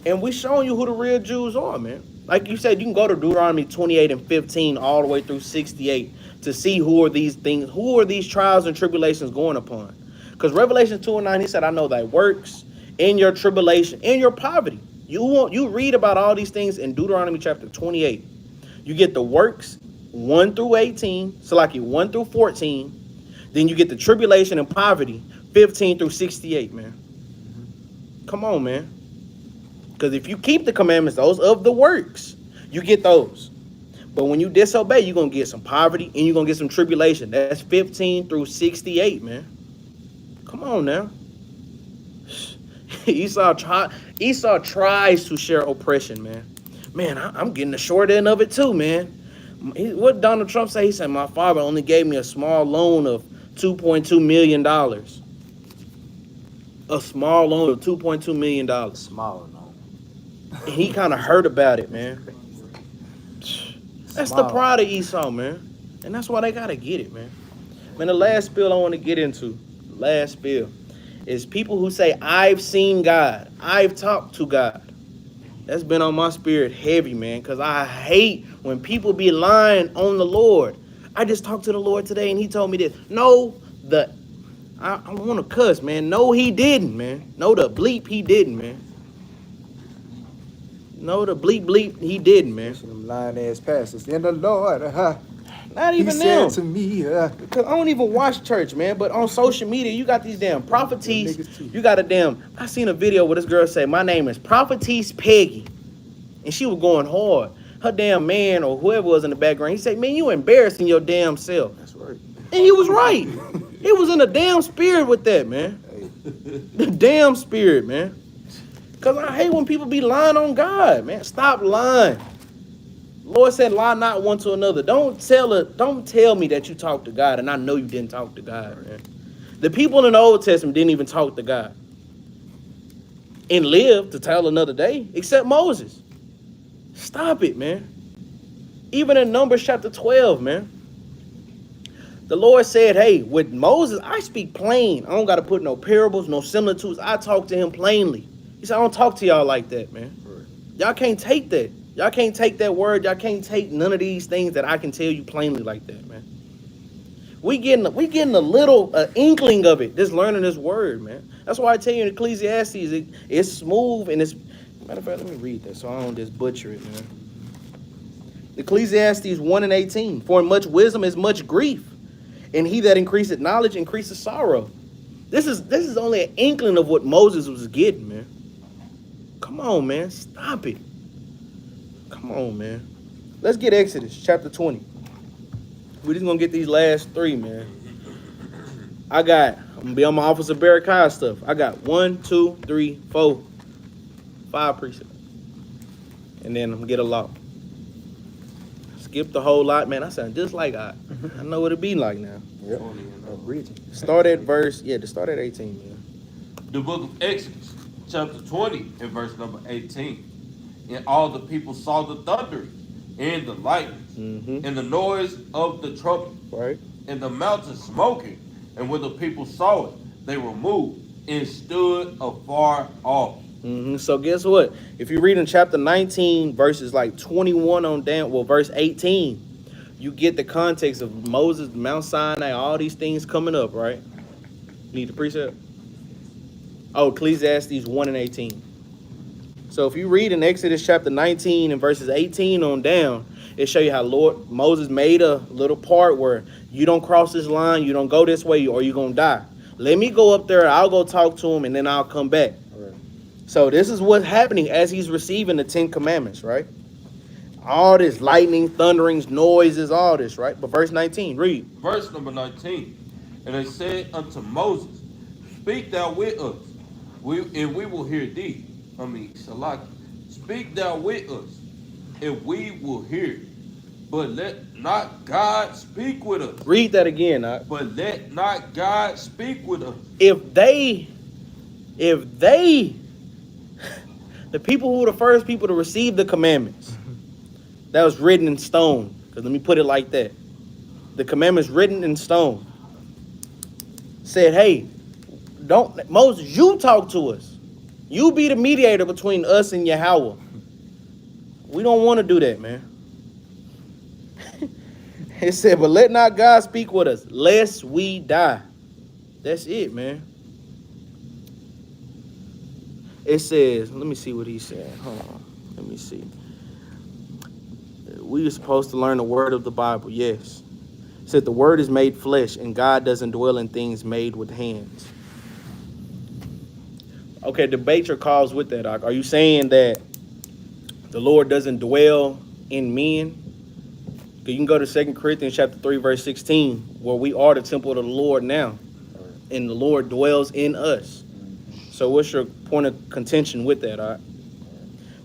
And we showing you who the real Jews are, man. Like you said, you can go to Deuteronomy 28 and 15 all the way through 68 to see who are these things, who are these trials and tribulations going upon. Because Revelation 2 and 9, he said, I know thy works, in your tribulation, in your poverty. You read about all these things in Deuteronomy chapter 28. You get the works 1 through 18, so like 1 through 14. Then you get the tribulation and poverty 15 through 68, man. Come on, man. Because if you keep the commandments, those of the works, you get those. But when you disobey, you're going to get some poverty and you're going to get some tribulation. That's 15 through 68, man. Come on now. Esau tries to share oppression, man. Man, I'm getting the short end of it too, man. What Donald Trump say? He said, my father only gave me a small loan of $2.2 million. A small loan of $2.2 million. Small loan. And he kind of hurt about it, man. That's the pride of Esau, man. And that's why they got to get it, man. Man, the last spill I want to get into, is people who say, I've seen God. I've talked to God. That's been on my spirit heavy, man, because I hate when people be lying on the Lord. I just talked to the Lord today, and he told me this. I want to cuss, man. No, he didn't, man. No, the bleep, he didn't, man. No, the bleep, he didn't, man. Some lying ass pastors. In the Lord, Not even he them. said to me, Because I don't even watch church, man. But on social media, you got these damn prophetess. Them niggas too. You got I seen a video where this girl say, my name is Prophetess Peggy. And she was going hard. Her damn man or whoever was in the background, he said, man, you embarrassing your damn self. That's right. And he was right. He was in a damn spirit with that, man. The damn spirit, man. Because I hate when people be lying on God, man. Stop lying. Lord said, lie not one to another. Don't tell me that you talked to God, and I know you didn't talk to God, man. The people in the Old Testament didn't even talk to God and live to tell another day, except Moses. Stop it, man. Even in Numbers chapter 12, man, the Lord said, hey, with Moses, I speak plain. I don't got to put no parables, no similitudes. I talk to him plainly. He said, I don't talk to y'all like that, man. Right. Y'all can't take that. Y'all can't take that word. Y'all can't take none of these things that I can tell you plainly like that, man. We getting a little inkling of it, just learning this word, man. That's why I tell you in Ecclesiastes, it's smooth and it's... Matter of fact, let me read that so I don't just butcher it, man. Ecclesiastes 1:18. For in much wisdom is much grief, and he that increaseth knowledge increases sorrow. This is only an inkling of what Moses was getting, man. Come on, man. Stop it. Come on, man. Let's get Exodus chapter 20. We're just gonna get these last three, man. I'm gonna be on my Officer Barakai stuff. I got 1, 2, 3, 4, 5 precepts. And then I'm gonna get a law. Skip the whole lot, man. I sound just like I know what it be like now. Yep. Bridging. Start at 18, man. The book of Exodus, chapter 20, and verse number 18. And all the people saw the thundering and the lightning and the noise of the trumpet, Right. and the mountain smoking. And when the people saw it, they were moved and stood afar off. So guess what? If you read in chapter 19, verses like 21 on down, well, verse 18, you get the context of Moses, Mount Sinai, all these things coming up, right? Need the precept? Oh, Ecclesiastes 1:18. So if you read in Exodus chapter 19 and verses 18 on down, it show you how Moses made a little part where you don't cross this line, you don't go this way, or you're going to die. Let me go up there, I'll go talk to him, and then I'll come back. Right. So this is what's happening as he's receiving the 10 commandments, right? All this lightning, thunderings, noises, all this, right? But verse 19, read. Verse number 19. And they said unto Moses, speak thou with us, and we will hear thee. Shalak, speak thou with us, and we will hear. But let not God speak with us. Read that again. But let not God speak with us. If they, the people who were the first people to receive the commandments, that was written in stone. Because let me put it like that. The commandments written in stone said, hey, Moses, you talk to us. You be the mediator between us and Yahweh. We don't want to do that, man. It said, but let not God speak with us, lest we die. That's it, man. It says, let me see what he said. Hold on. Let me see. We are supposed to learn the word of the Bible. Yes. It said the word is made flesh, and God doesn't dwell in things made with hands. Okay, debate your cause with that, Doc. Are you saying that the Lord doesn't dwell in men? You can go to 2 Corinthians chapter 3, verse 16, where we are the temple of the Lord now, and the Lord dwells in us. So what's your point of contention with that, all right?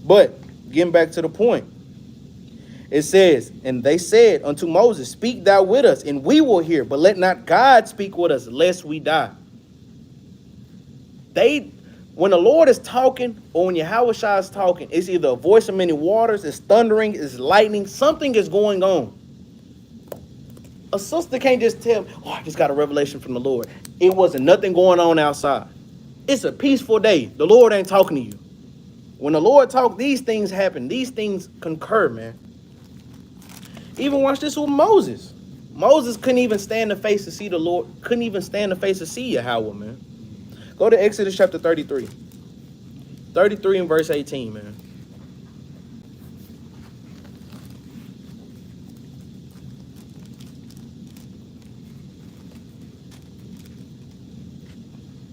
But getting back to the point, it says, and they said unto Moses, speak thou with us, and we will hear, but let not God speak with us, lest we die. When the Lord is talking, or when Yahweh Shai is talking, it's either a voice of many waters, it's thundering, it's lightning, something is going on. A sister can't just tell me, oh, I just got a revelation from the Lord. It wasn't nothing going on outside. It's a peaceful day. The Lord ain't talking to you. When the Lord talks, these things happen. These things concur, man. Even watch this with Moses. Moses couldn't even stand the face to see the Lord. Couldn't even stand the face to see Yahweh, man. Go to Exodus chapter 33. 33 and verse 18, man.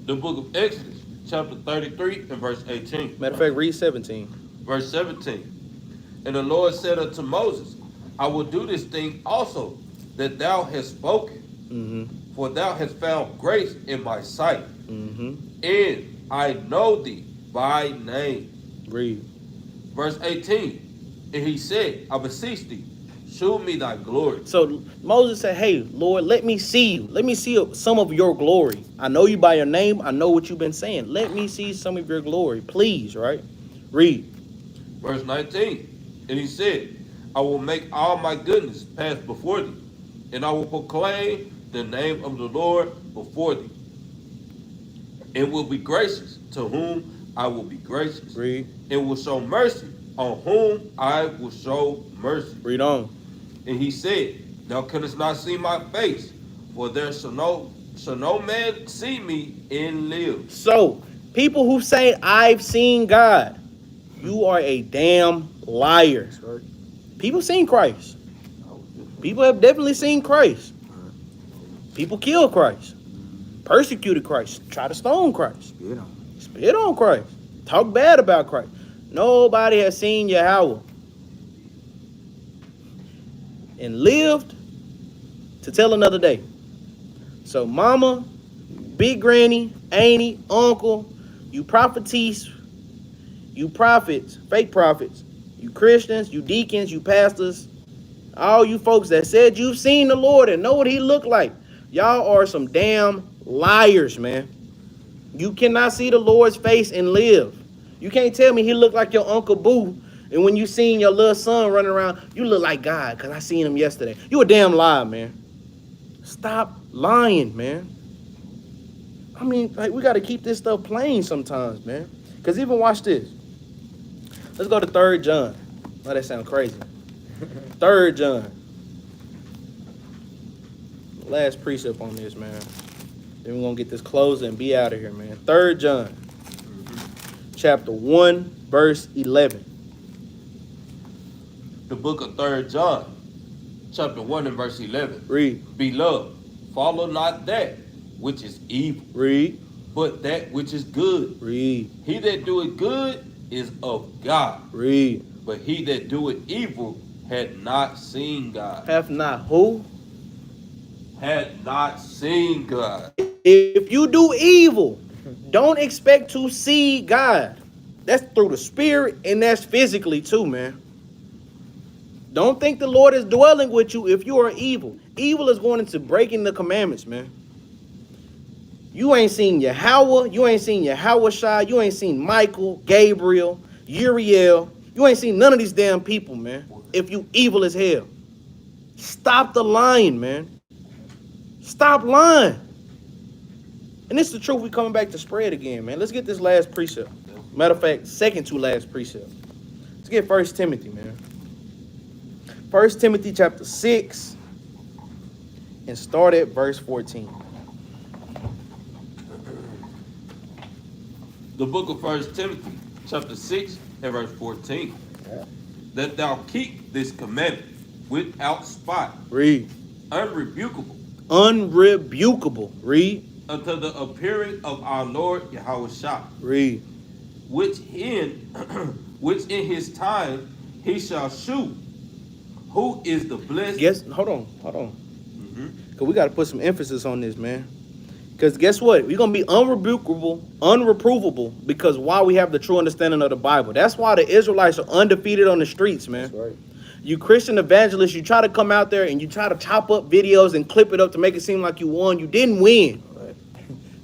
The book of Exodus, chapter 33 and verse 18. Matter of fact, read 17. Verse 17. And the Lord said unto Moses, I will do this thing also that thou hast spoken, for thou hast found grace in my sight, and I know thee by name. Read. Verse 18. And he said, I beseech thee, shew me thy glory. So Moses said, hey, Lord, let me see you. Let me see some of your glory. I know you by your name. I know what you've been saying. Let me see some of your glory, please, right? Read. Verse 19. And he said, I will make all my goodness pass before thee, and I will proclaim the name of the Lord before thee, and will be gracious to whom I will be gracious. Read. And will show mercy on whom I will show mercy. Read on. And he said, thou canst not see my face, for there shall no man see me and live. So, people who say, I've seen God, you are a damn liar. That's right. People seen Christ. People have definitely seen Christ. People killed Christ. Persecuted Christ. Try to stone Christ. Spit on Christ. Talk bad about Christ. Nobody has seen Yahweh and lived to tell another day. So mama, big granny, auntie, uncle, you prophetess, you prophets, fake prophets, you Christians, you deacons, you pastors, all you folks that said you've seen the Lord and know what he looked like, y'all are some damn liars, man. You cannot see the Lord's face and live. You can't tell me he looked like your Uncle Boo, and when you seen your little son running around, you look like God because I seen him yesterday. You a damn liar, man. Stop lying, man. I mean, like, we got to keep this stuff plain sometimes, man. Because even watch this. Let's go to 3 John. Oh, that sounds crazy. 3 John. Last precept on this, man. Then we're going to get this closed and be out of here, man. 3 John. Chapter 1, verse 11. The book of 3 John, chapter 1 and verse 11. Read. Beloved, follow not that which is evil, Read. but that which is good. Read. He that doeth good is of God, Read. but he that doeth evil had not seen God. Have not who? Had not seen God. If you do evil, don't expect to see God. That's through the spirit and that's physically too, man. Don't think the Lord is dwelling with you if you are evil. Evil is going into breaking the commandments, man. You ain't seen Yahweh. You ain't seen Yahweh Shai. You ain't seen Michael, Gabriel, Uriel. You ain't seen none of these damn people, man. If you evil as hell. Stop the lying, man. Stop lying. And this is the truth we coming back to spread again, man. Let's get this last precept. Matter of fact, second to last precept. Let's get 1 Timothy, man. 1 Timothy chapter 6 and start at verse 14. The book of 1 Timothy, chapter 6 and verse 14. Yeah. That thou keep this commandment without spot, Read. unrebukable, Unrebukable. Read. until the appearing of our Lord Yahweh Shai, Read. which in his time he shall shew who is the blessed. Hold on. Because we got to put some emphasis on this, man. Because guess what? We're going to be unrebukable, unreprovable, because why we have the true understanding of the Bible. That's why the Israelites are undefeated on the streets, man. That's right. You Christian evangelists, you try to come out there and you try to chop up videos and clip it up to make it seem like you won. You didn't win. Right.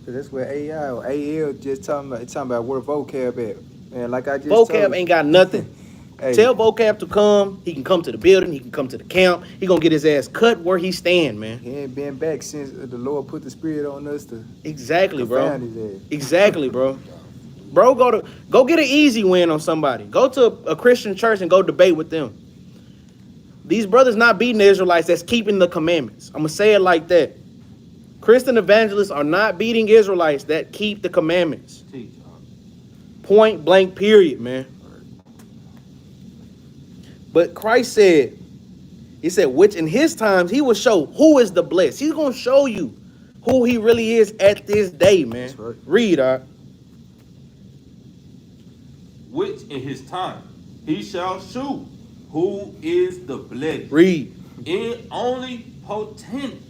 Cause that's where AI or AL just talking about where vocab at. Man, like I just told Vocab you. ain't got nothing. Hey. Tell Vocab to come. He can come to the building. He can come to the camp. He gonna get his ass cut where he stand, man. He ain't been back since the Lord put the spirit on us to Exactly, bro. find his ass. Exactly, bro. Bro, go get an easy win on somebody. Go to a Christian church and go debate with them. These brothers not beating the Israelites that's keeping the commandments. I'm gonna say it like that. Christian evangelists are not beating Israelites that keep the commandments. Point blank, period, man. But Christ said, he said, which in his times he will show who is the blessed. He's going to show you who he really is at this day, man. That's right. Read, Which in his time he shall shew who is the blessed. Read. In only potentate.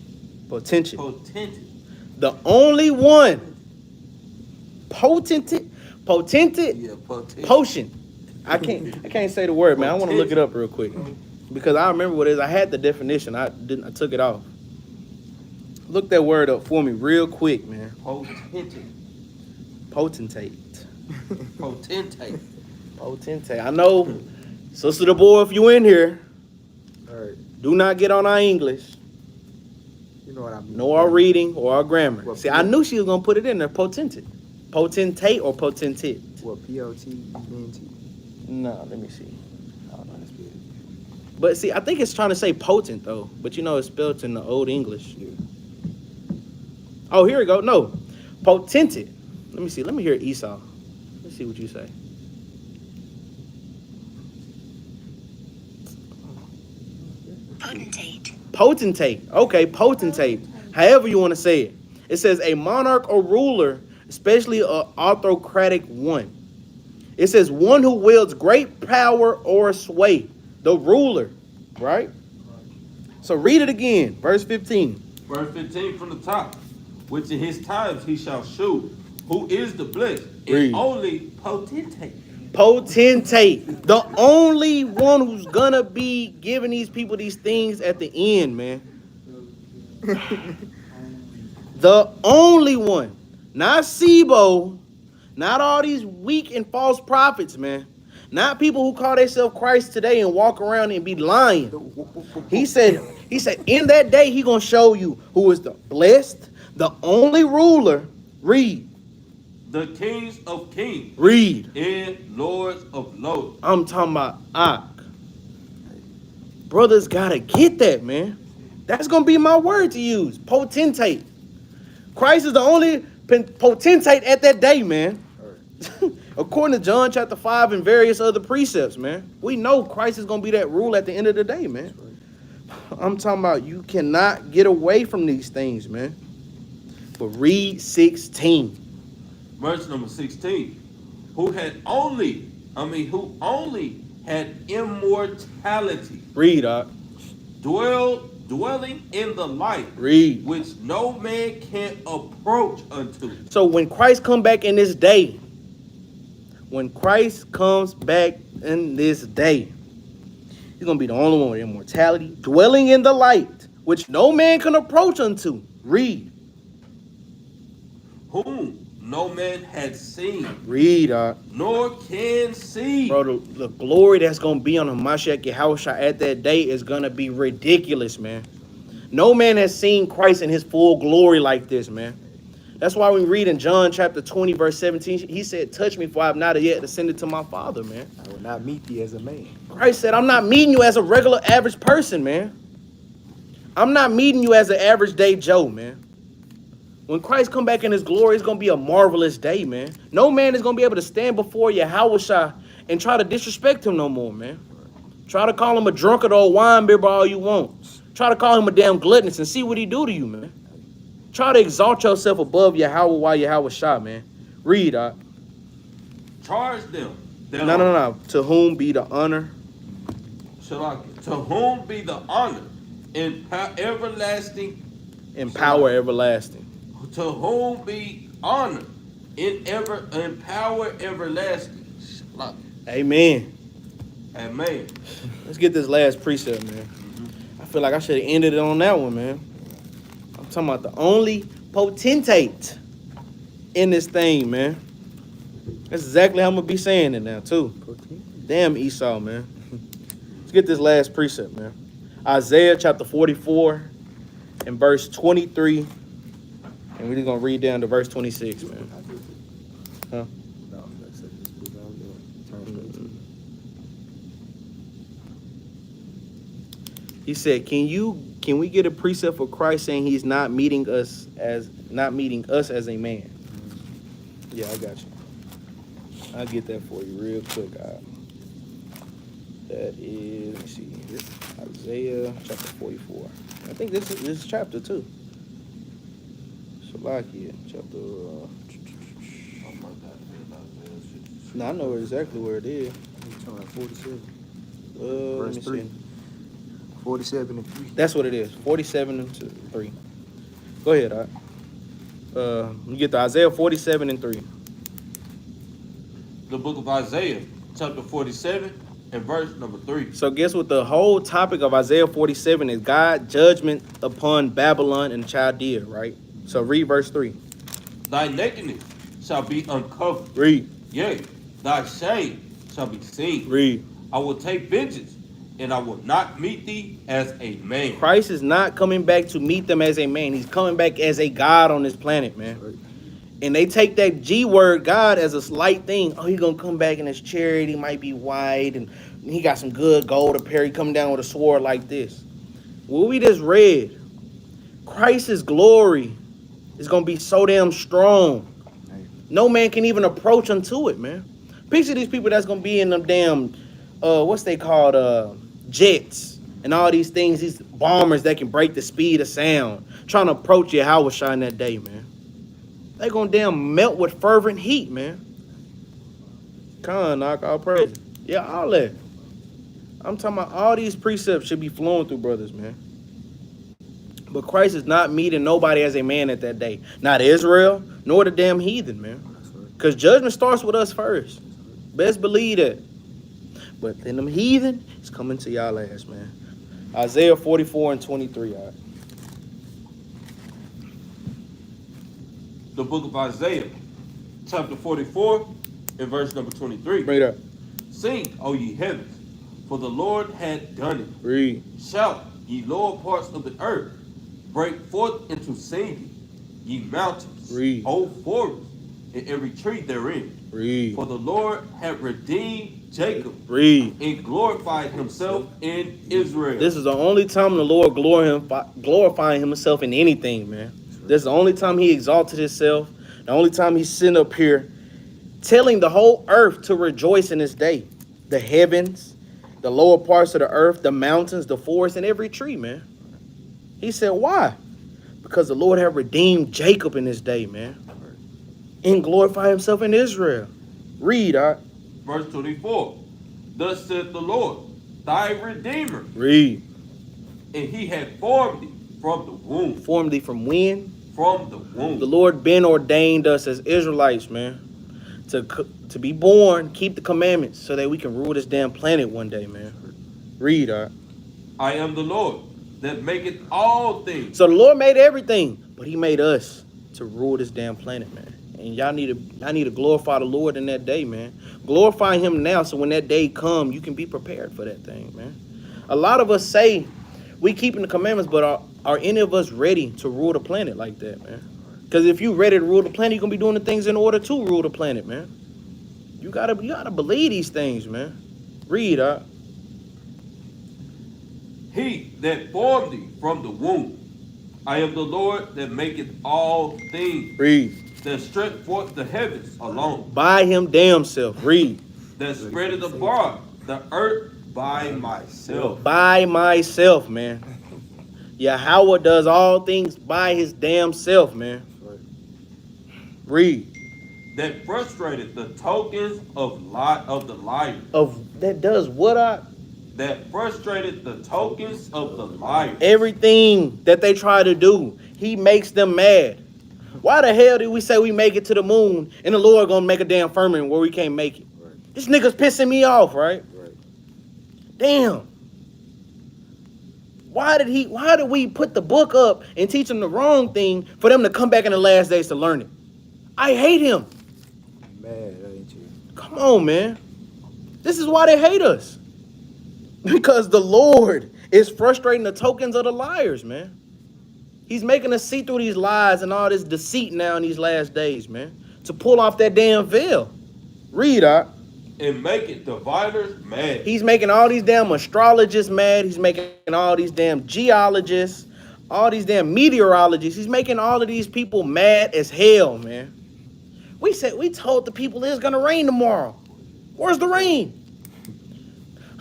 The only one. Potentate. Yeah, potentate. Potion. I can't say the word, man. I want to look it up real quick because I remember what it is. I had the definition. I took it off. Look that word up for me real quick, man. Potentate. Potentate. Potentate. Potentate. I know, Sister the boy, if you in here, All right. do not get on our English, You know what I mean. nor our reading or our grammar. Well, See, I knew she was gonna put it in there. Potentate. Potentate or potentate? What, P-O-T-E-N-T? No, let me see. Oh, no, that's good. But see, I think it's trying to say potent though. But you know, it's spelled in the Old English. Yeah. Oh, here we go. No, potentate. Let me see. Let me hear Esau. Let's see what you say. Potentate. Potentate. Okay, potentate. However you want to say it. It says a monarch or ruler, especially an autocratic one. It says one who wields great power or sway. The ruler, right? So read it again. Verse 15. Verse 15 from the top. Which in his times he shall shew who is the blessed Read. and only potentate. Potentate. The only one who's gonna be giving these people these things at the end, man. The only one. Not Sibo. Not all these weak and false prophets, man. Not people who call themselves Christ today and walk around and be lying. He said, in that day, he gonna show you who is the blessed, the only ruler. Read. The kings of kings Read. and lords of lords. I'm talking about Ak. Brothers gotta get that, man. That's gonna be my word to use. Potentate. Christ is the only potentate at that day, man. According to John chapter 5 and various other precepts, man. We know Christ is gonna be that rule at the end of the day, man. I'm talking about you cannot get away from these things, man. But read 16. Verse number 16. Who only had immortality. Read, Ak. Dwelling in the light. Read. Which no man can approach unto. So when Christ come back in this day, he's gonna be the only one with immortality, dwelling in the light, which no man can approach unto. Read. Whom no man had seen. Read, Nor can see. bro. The glory that's gonna be on the Mashiach Yahushua at that day is gonna be ridiculous, man. No man has seen Christ in his full glory like this, man. That's why we read in John chapter 20, verse 17, he said, touch me, for I have not yet ascended to my Father, man. I will not meet thee as a man. Christ said, I'm not meeting you as a regular average person, man. I'm not meeting you as an average day Joe, man. When Christ come back in his glory, it's going to be a marvelous day, man. No man is going to be able to stand before Yahushua and try to disrespect him no more, man. Try to call him a drunkard or a wine bibber all you want. Try to call him a damn gluttonous and see what he do to you, man. Try to exalt yourself above Yahweh while Yahushua, man. Read, Charge them. No. To whom be the honor? To whom be the honor and everlasting. And power everlasting. To whom be honor in power everlasting. Amen. Amen. Let's get this last precept, man. I feel like I should have ended it on that one, man. I'm talking about the only potentate in this thing, man. That's exactly how I'm going to be saying it now, too. Damn Esau, man. Let's get this last precept, man. Isaiah chapter 44 and verse 23. And we're just going to read down to verse 26, man. Huh? No, that's it. He said, can we get a precept for Christ saying he's not meeting us as a man? Yeah, I got you. I'll get that for you real quick. That is, let me see, Isaiah chapter 44. I think this is chapter 2. Salakia chapter. No, I know exactly where it is. 47. Let me 3. see. 47 and 3. That's what it is. 47 and 3. Go ahead, you get the Isaiah 47 and 3. The book of Isaiah, chapter 47 and verse number 3. So guess what the whole topic of Isaiah 47 is? God judgment upon Babylon and Chaldea, right? So read verse 3. Thy nakedness shall be uncovered. Read. Yea, thy shame shall be seen. Read. I will take vengeance, and I will not meet thee as a man. Christ is not coming back to meet them as a man. He's coming back as a God on this planet, man. And they take that G word, God, as a slight thing. Oh, he gonna come back in his chariot. He might be white, and he got some good gold apparel. He come down with a sword like this. What we just read, Christ's glory is gonna be so damn strong. No man can even approach unto it, man. Picture these people that's gonna be in them damn, what's they called, jets and all these things, these bombers that can break the speed of sound, trying to approach Yahweh shine that day, man. They gonna damn melt with fervent heat, man. Knock all praise. Yeah, all that. I'm talking about all these precepts should be flowing through brothers, man. But Christ is not meeting nobody as a man at that day. Not Israel, nor the damn heathen, man. Because judgment starts with us first. Best believe that. But then them heathen is coming to y'all ass, man. Isaiah 44 and 23, all right. The book of Isaiah, chapter 44 and verse number 23. Bring it up. Sing, O ye heavens, for the Lord hath done it. Read. Shout, ye lower parts of the earth. Break forth into singing, ye mountains. Read. O forests, and every tree therein. Read. For the Lord hath redeemed Jacob. Read. And glorified himself in Israel. This is the only time the Lord glorifying himself in anything, man. This is the only time he exalted himself. The only time he's sitting up here telling the whole earth to rejoice in this day. The heavens, the lower parts of the earth, the mountains, the forest, and every tree, man. He said, why? Because the Lord had redeemed Jacob in this day, man. And glorify himself in Israel. Read, all right. Verse 24. Thus saith the Lord, thy Redeemer. Read. And he had formed thee from the womb. Formed thee from when? From the womb. The Lord been ordained us as Israelites, man, to be born, keep the commandments, so that we can rule this damn planet one day, man. Read, all right. I am the Lord that maketh all things. So the Lord made everything, but he made us to rule this damn planet, man. And y'all need to glorify the Lord in that day, man. Glorify him now, so when that day come, you can be prepared for that thing, man. A lot of us say we keeping the commandments, but are any of us ready to rule the planet like that, man? Because if you ready to rule the planet, you're gonna be doing the things in order to rule the planet, man. You gotta believe these things, man. Read, He that formed thee from the womb. I am the Lord that maketh all things. Read. That stretch forth the heavens alone. By him damn self. Read. That spreadeth abroad the earth by myself. By myself, man. Yahweh does all things by his damn self, man. Read. That frustrated the tokens of the liars. That does what? That frustrated the tokens of the liars. Everything that they try to do, he makes them mad. Why the hell did we say we make it to the moon and the Lord gonna make a damn firmament where we can't make it? Right. This nigga's pissing me off, right? Damn. Why did we put the book up and teach them the wrong thing for them to come back in the last days to learn it? I hate him. Mad, ain't you? Come on, man. This is why they hate us. Because the Lord is frustrating the tokens of the liars, man. He's making us see through these lies and all this deceit now in these last days, man. To pull off that damn veil. Read, and make it diviners mad. He's making all these damn astrologists mad. He's making all these damn geologists, all these damn meteorologists. He's making all of these people mad as hell, man. We told the people it's gonna rain tomorrow. Where's the rain?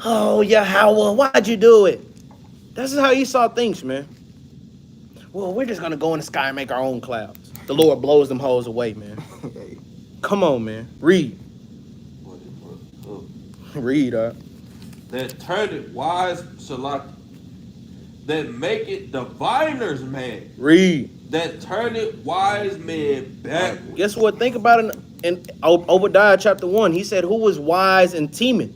Oh, Yahweh, why'd you do it? This is how Esau thinks, man. Well, we're just gonna go in the sky and make our own clouds. The Lord blows them hoes away, man. Come on, man. Read. Read, That turned it wise, Shalak. That make it diviners mad. Read. That turn it wise men backward. Guess what? Think about it in Obadiah chapter 1, he said, who was wise in Teman?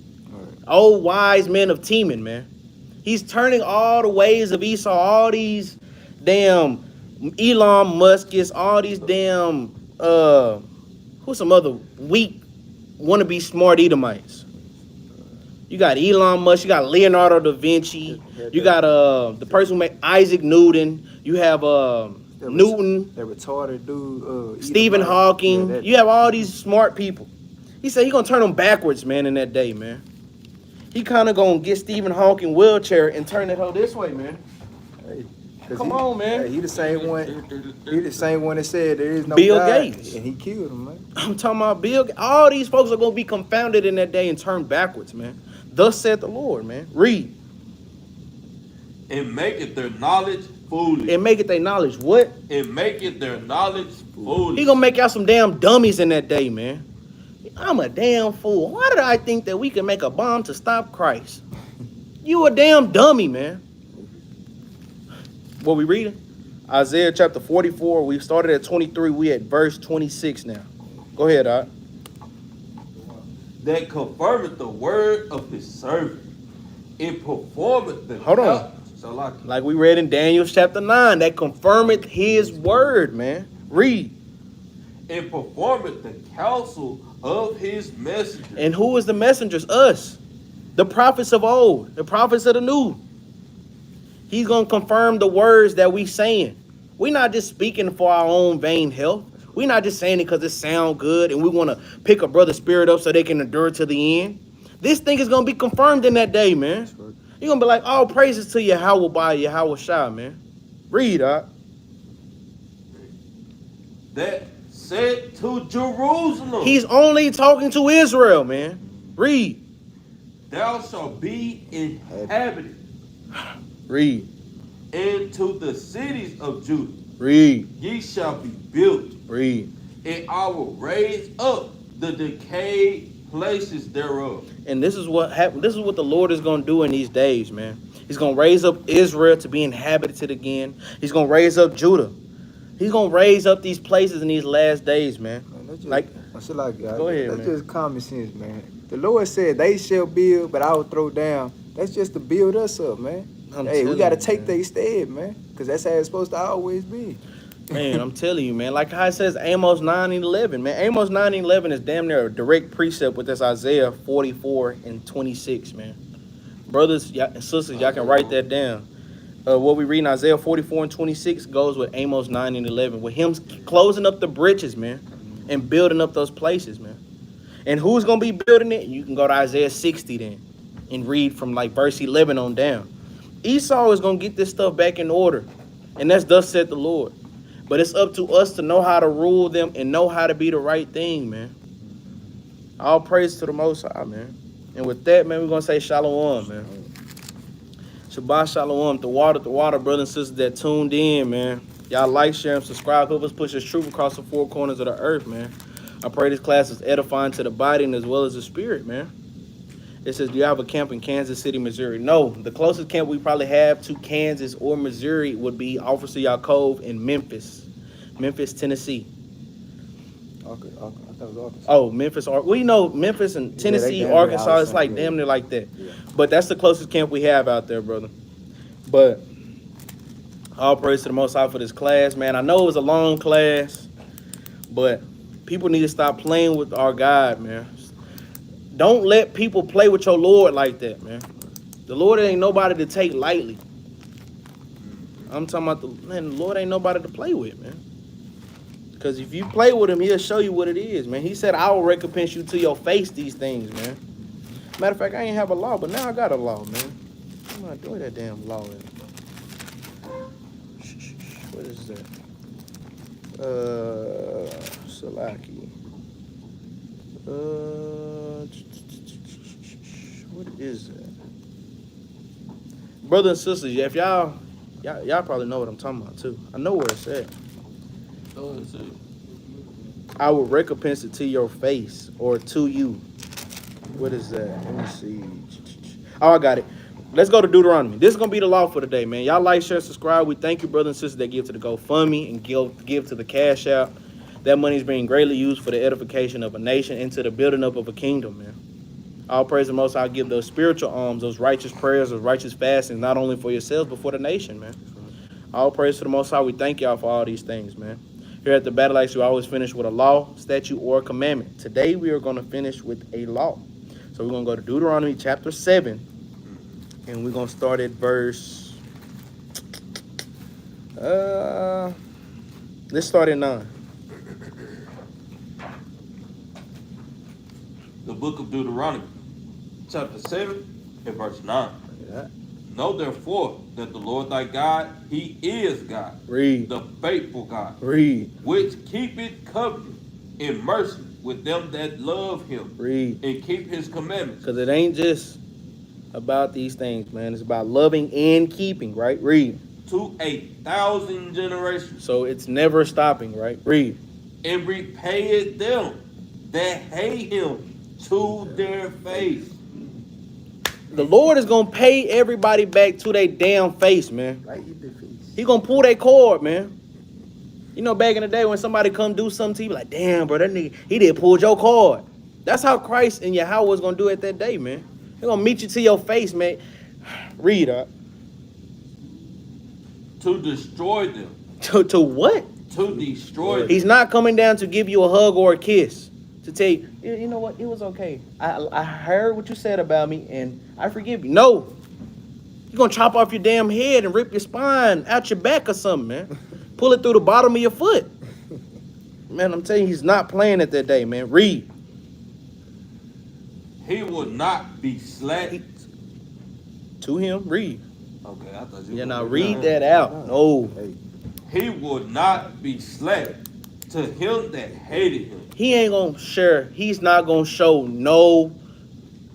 Old wise men of Teman, man. He's turning all the ways of Esau, all these damn Elon Musk's, all these damn, who's some other weak, wannabe smart Edomites. You got Elon Musk, you got Leonardo da Vinci, you got the person who made Isaac Newton, you have Newton, that retarded dude, Stephen Edomite. Hawking. Yeah, You have all these smart people. He said he's gonna turn them backwards, man, in that day, man. He kind of gonna get Stephen Hawking wheelchair and turn that hoe this way, man. Hey, Come on, man. Hey, he the same one. He the same one that said there is no Bill God, Gates. and he killed him, man. I'm talking about Bill. All these folks are gonna be confounded in that day and turned backwards, man. Thus said the Lord, man. Read. And maketh their knowledge foolish. And make it their knowledge. What? And maketh their knowledge foolish. He gonna make y'all some damn dummies in that day, man. I'm a damn fool. Why did I think that we could make a bomb to stop Christ? You a damn dummy, man. What we reading? Isaiah chapter 44. We started at 23. We at verse 26 now. Go ahead, Doc. That confirmeth the word of his servant. It performeth the Hold on. Like we read in Daniel chapter 9. That confirmeth his word, man. Read. It performeth the counsel of his messengers. And who is the messengers? Us. The prophets of old. The prophets of the new. He's going to confirm the words that we saying. We're not just speaking for our own vain health. We're not just saying it because it sound good and we want to pick a brother's spirit up so they can endure to the end. This thing is going to be confirmed in that day, man. You're going to be like, all praises to Yahweh by Yahweh Shah, man. Read, That said to Jerusalem. He's only talking to Israel, man. Read. Thou shalt be inhabited. Read. And to the cities of Judah. Read. Ye shall be built. Read. And I will raise up the decayed places thereof. And this is what happened. This is what the Lord is going to do in these days, man. He's going to raise up Israel to be inhabited again. He's going to raise up Judah. He's going to raise up these places in these last days, man. Go ahead, that's man. just common sense, man. The Lord said they shall build, but I will throw down. That's just to build us up, man. Hey, we got to take their stead, man, because that's how it's supposed to always be. Man, I'm telling you, man. Like how it says Amos 9:11, man. Amos 9:11 is damn near a direct precept with this Isaiah 44 and 26, man. Brothers and sisters, y'all can write that down. What we read in Isaiah 44 and 26 goes with Amos 9 and 11, with him closing up the bridges, man, and building up those places, man. And who's going to be building it? You can go to Isaiah 60 then and read from like verse 11 on down. Esau is going to get this stuff back in order, and that's thus said the Lord. But it's up to us to know how to rule them and know how to be the right thing, man. All praise to the Most High, man. And with that, man, we're going to say shalom, man. Shabbat shalom. The water, brothers and sisters that tuned in, man. Y'all like, share, and subscribe. Help us push this truth across the four corners of the earth, man. I pray this class is edifying to the body and as well as the spirit, man. It says, do you have a camp in Kansas City, Missouri? No. The closest camp we probably have to Kansas or Missouri would be Officer Yaakov in Memphis, Tennessee. Okay, I thought it was Arkansas. Oh, Memphis. Well, you know, Memphis and Tennessee, Arkansas, it's like damn near like that. Yeah. But that's the closest camp we have out there, brother. But all praise to the Most High for this class, man. I know it was a long class, but people need to stop playing with our God, man. Don't let people play with your Lord like that, man. The Lord ain't nobody to take lightly. I'm talking about the Lord ain't nobody to play with, man. Because if you play with him, he'll show you what it is, man. He said, I will recompense you to your face these things, man. Matter of fact, I ain't have a law, but now I got a law, man. I'm not doing that damn law. What is that? Salaki. What is that? Brothers and sisters, if y'all probably know what I'm talking about too. I know where it's at. I will recompense it to your face or to you. What is that? Let me see. Oh, I got it. Let's go to Deuteronomy. This is going to be the law for today, man. Y'all like, share, subscribe. We thank you, brothers and sisters that give to the GoFundMe and give to the Cash App. That money is being greatly used for the edification of a nation and to the building up of a kingdom, man. All praise the Most High. Give those spiritual alms, those righteous prayers, those righteous fastings, not only for yourselves, but for the nation, man. All praise to the Most High. We thank y'all for all these things, man. Here at the Battle Axe, we always finish with a law, statute, or a commandment. Today, we are going to finish with a law. So we're going to go to Deuteronomy chapter 7, and we're going to start at verse... let's start at 9. The book of Deuteronomy, chapter 7, and verse 9. Yeah. Know therefore that the Lord thy God, he is God, Read. the faithful God, Read. which keepeth covenant in mercy with them that love him, Read. and keep his commandments. Because it ain't just about these things, man. It's about loving and keeping, right? Read. To 1,000 generations, So it's never stopping, right? Read. and repay them that hate him to their face. The Lord is going to pay everybody back to their damn face, man. Like eat the feast. He going to pull their cord, man. You know, back in the day when somebody come do something to you, be like, damn, bro, that nigga, he did pull your cord. That's how Christ and Yahweh was going to do it that day, man. He going to meet you to your face, man. Read up. To destroy them. To what? To destroy them. He's not coming down to give you a hug or a kiss. To tell you, you know what, it was okay. I heard what you said about me, and I forgive you. No. You're going to chop off your damn head and rip your spine out your back or something, man. Pull it through the bottom of your foot. Man, I'm telling you, he's not playing it that day, man. Read. He will not be slack. To him, read. Okay, I thought you Yeah, were now gonna read go. that out. No. Hey, He will not be slack to him that hated him. He ain't going to share. He's not going to show no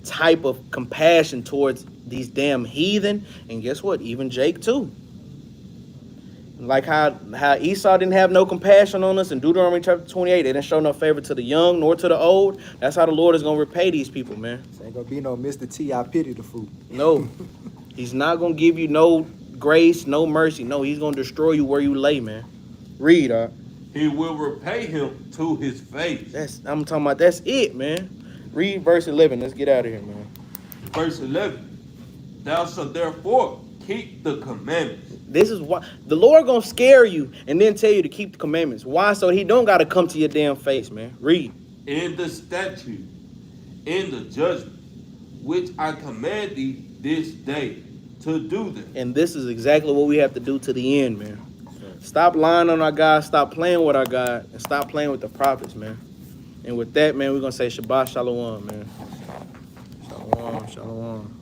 type of compassion towards these damn heathen. And guess what? Even Jake, too. Like how Esau didn't have no compassion on us in Deuteronomy chapter 28. They didn't show no favor to the young nor to the old. That's how the Lord is going to repay these people, man. this ain't gonna be no Mr. T. I pity the fool. No. He's not going to give you no grace, no mercy. No, he's going to destroy you where you lay, man. Read, He will repay him to his face. I'm talking about that's it, man. Read verse 11. Let's get out of here, man. Verse 11. Thou shalt therefore keep the commandments. This is why the Lord gonna scare you and then tell you to keep the commandments. Why? So he don't gotta come to your damn face, man. Read. In the statute, in the judgment, which I command thee this day to do them. And this is exactly what we have to do to the end, man. Stop lying on our God, stop playing with our God, and stop playing with the prophets, man. And with that, man, we're gonna say Shabbat Shalom, man. Shalom, shalom.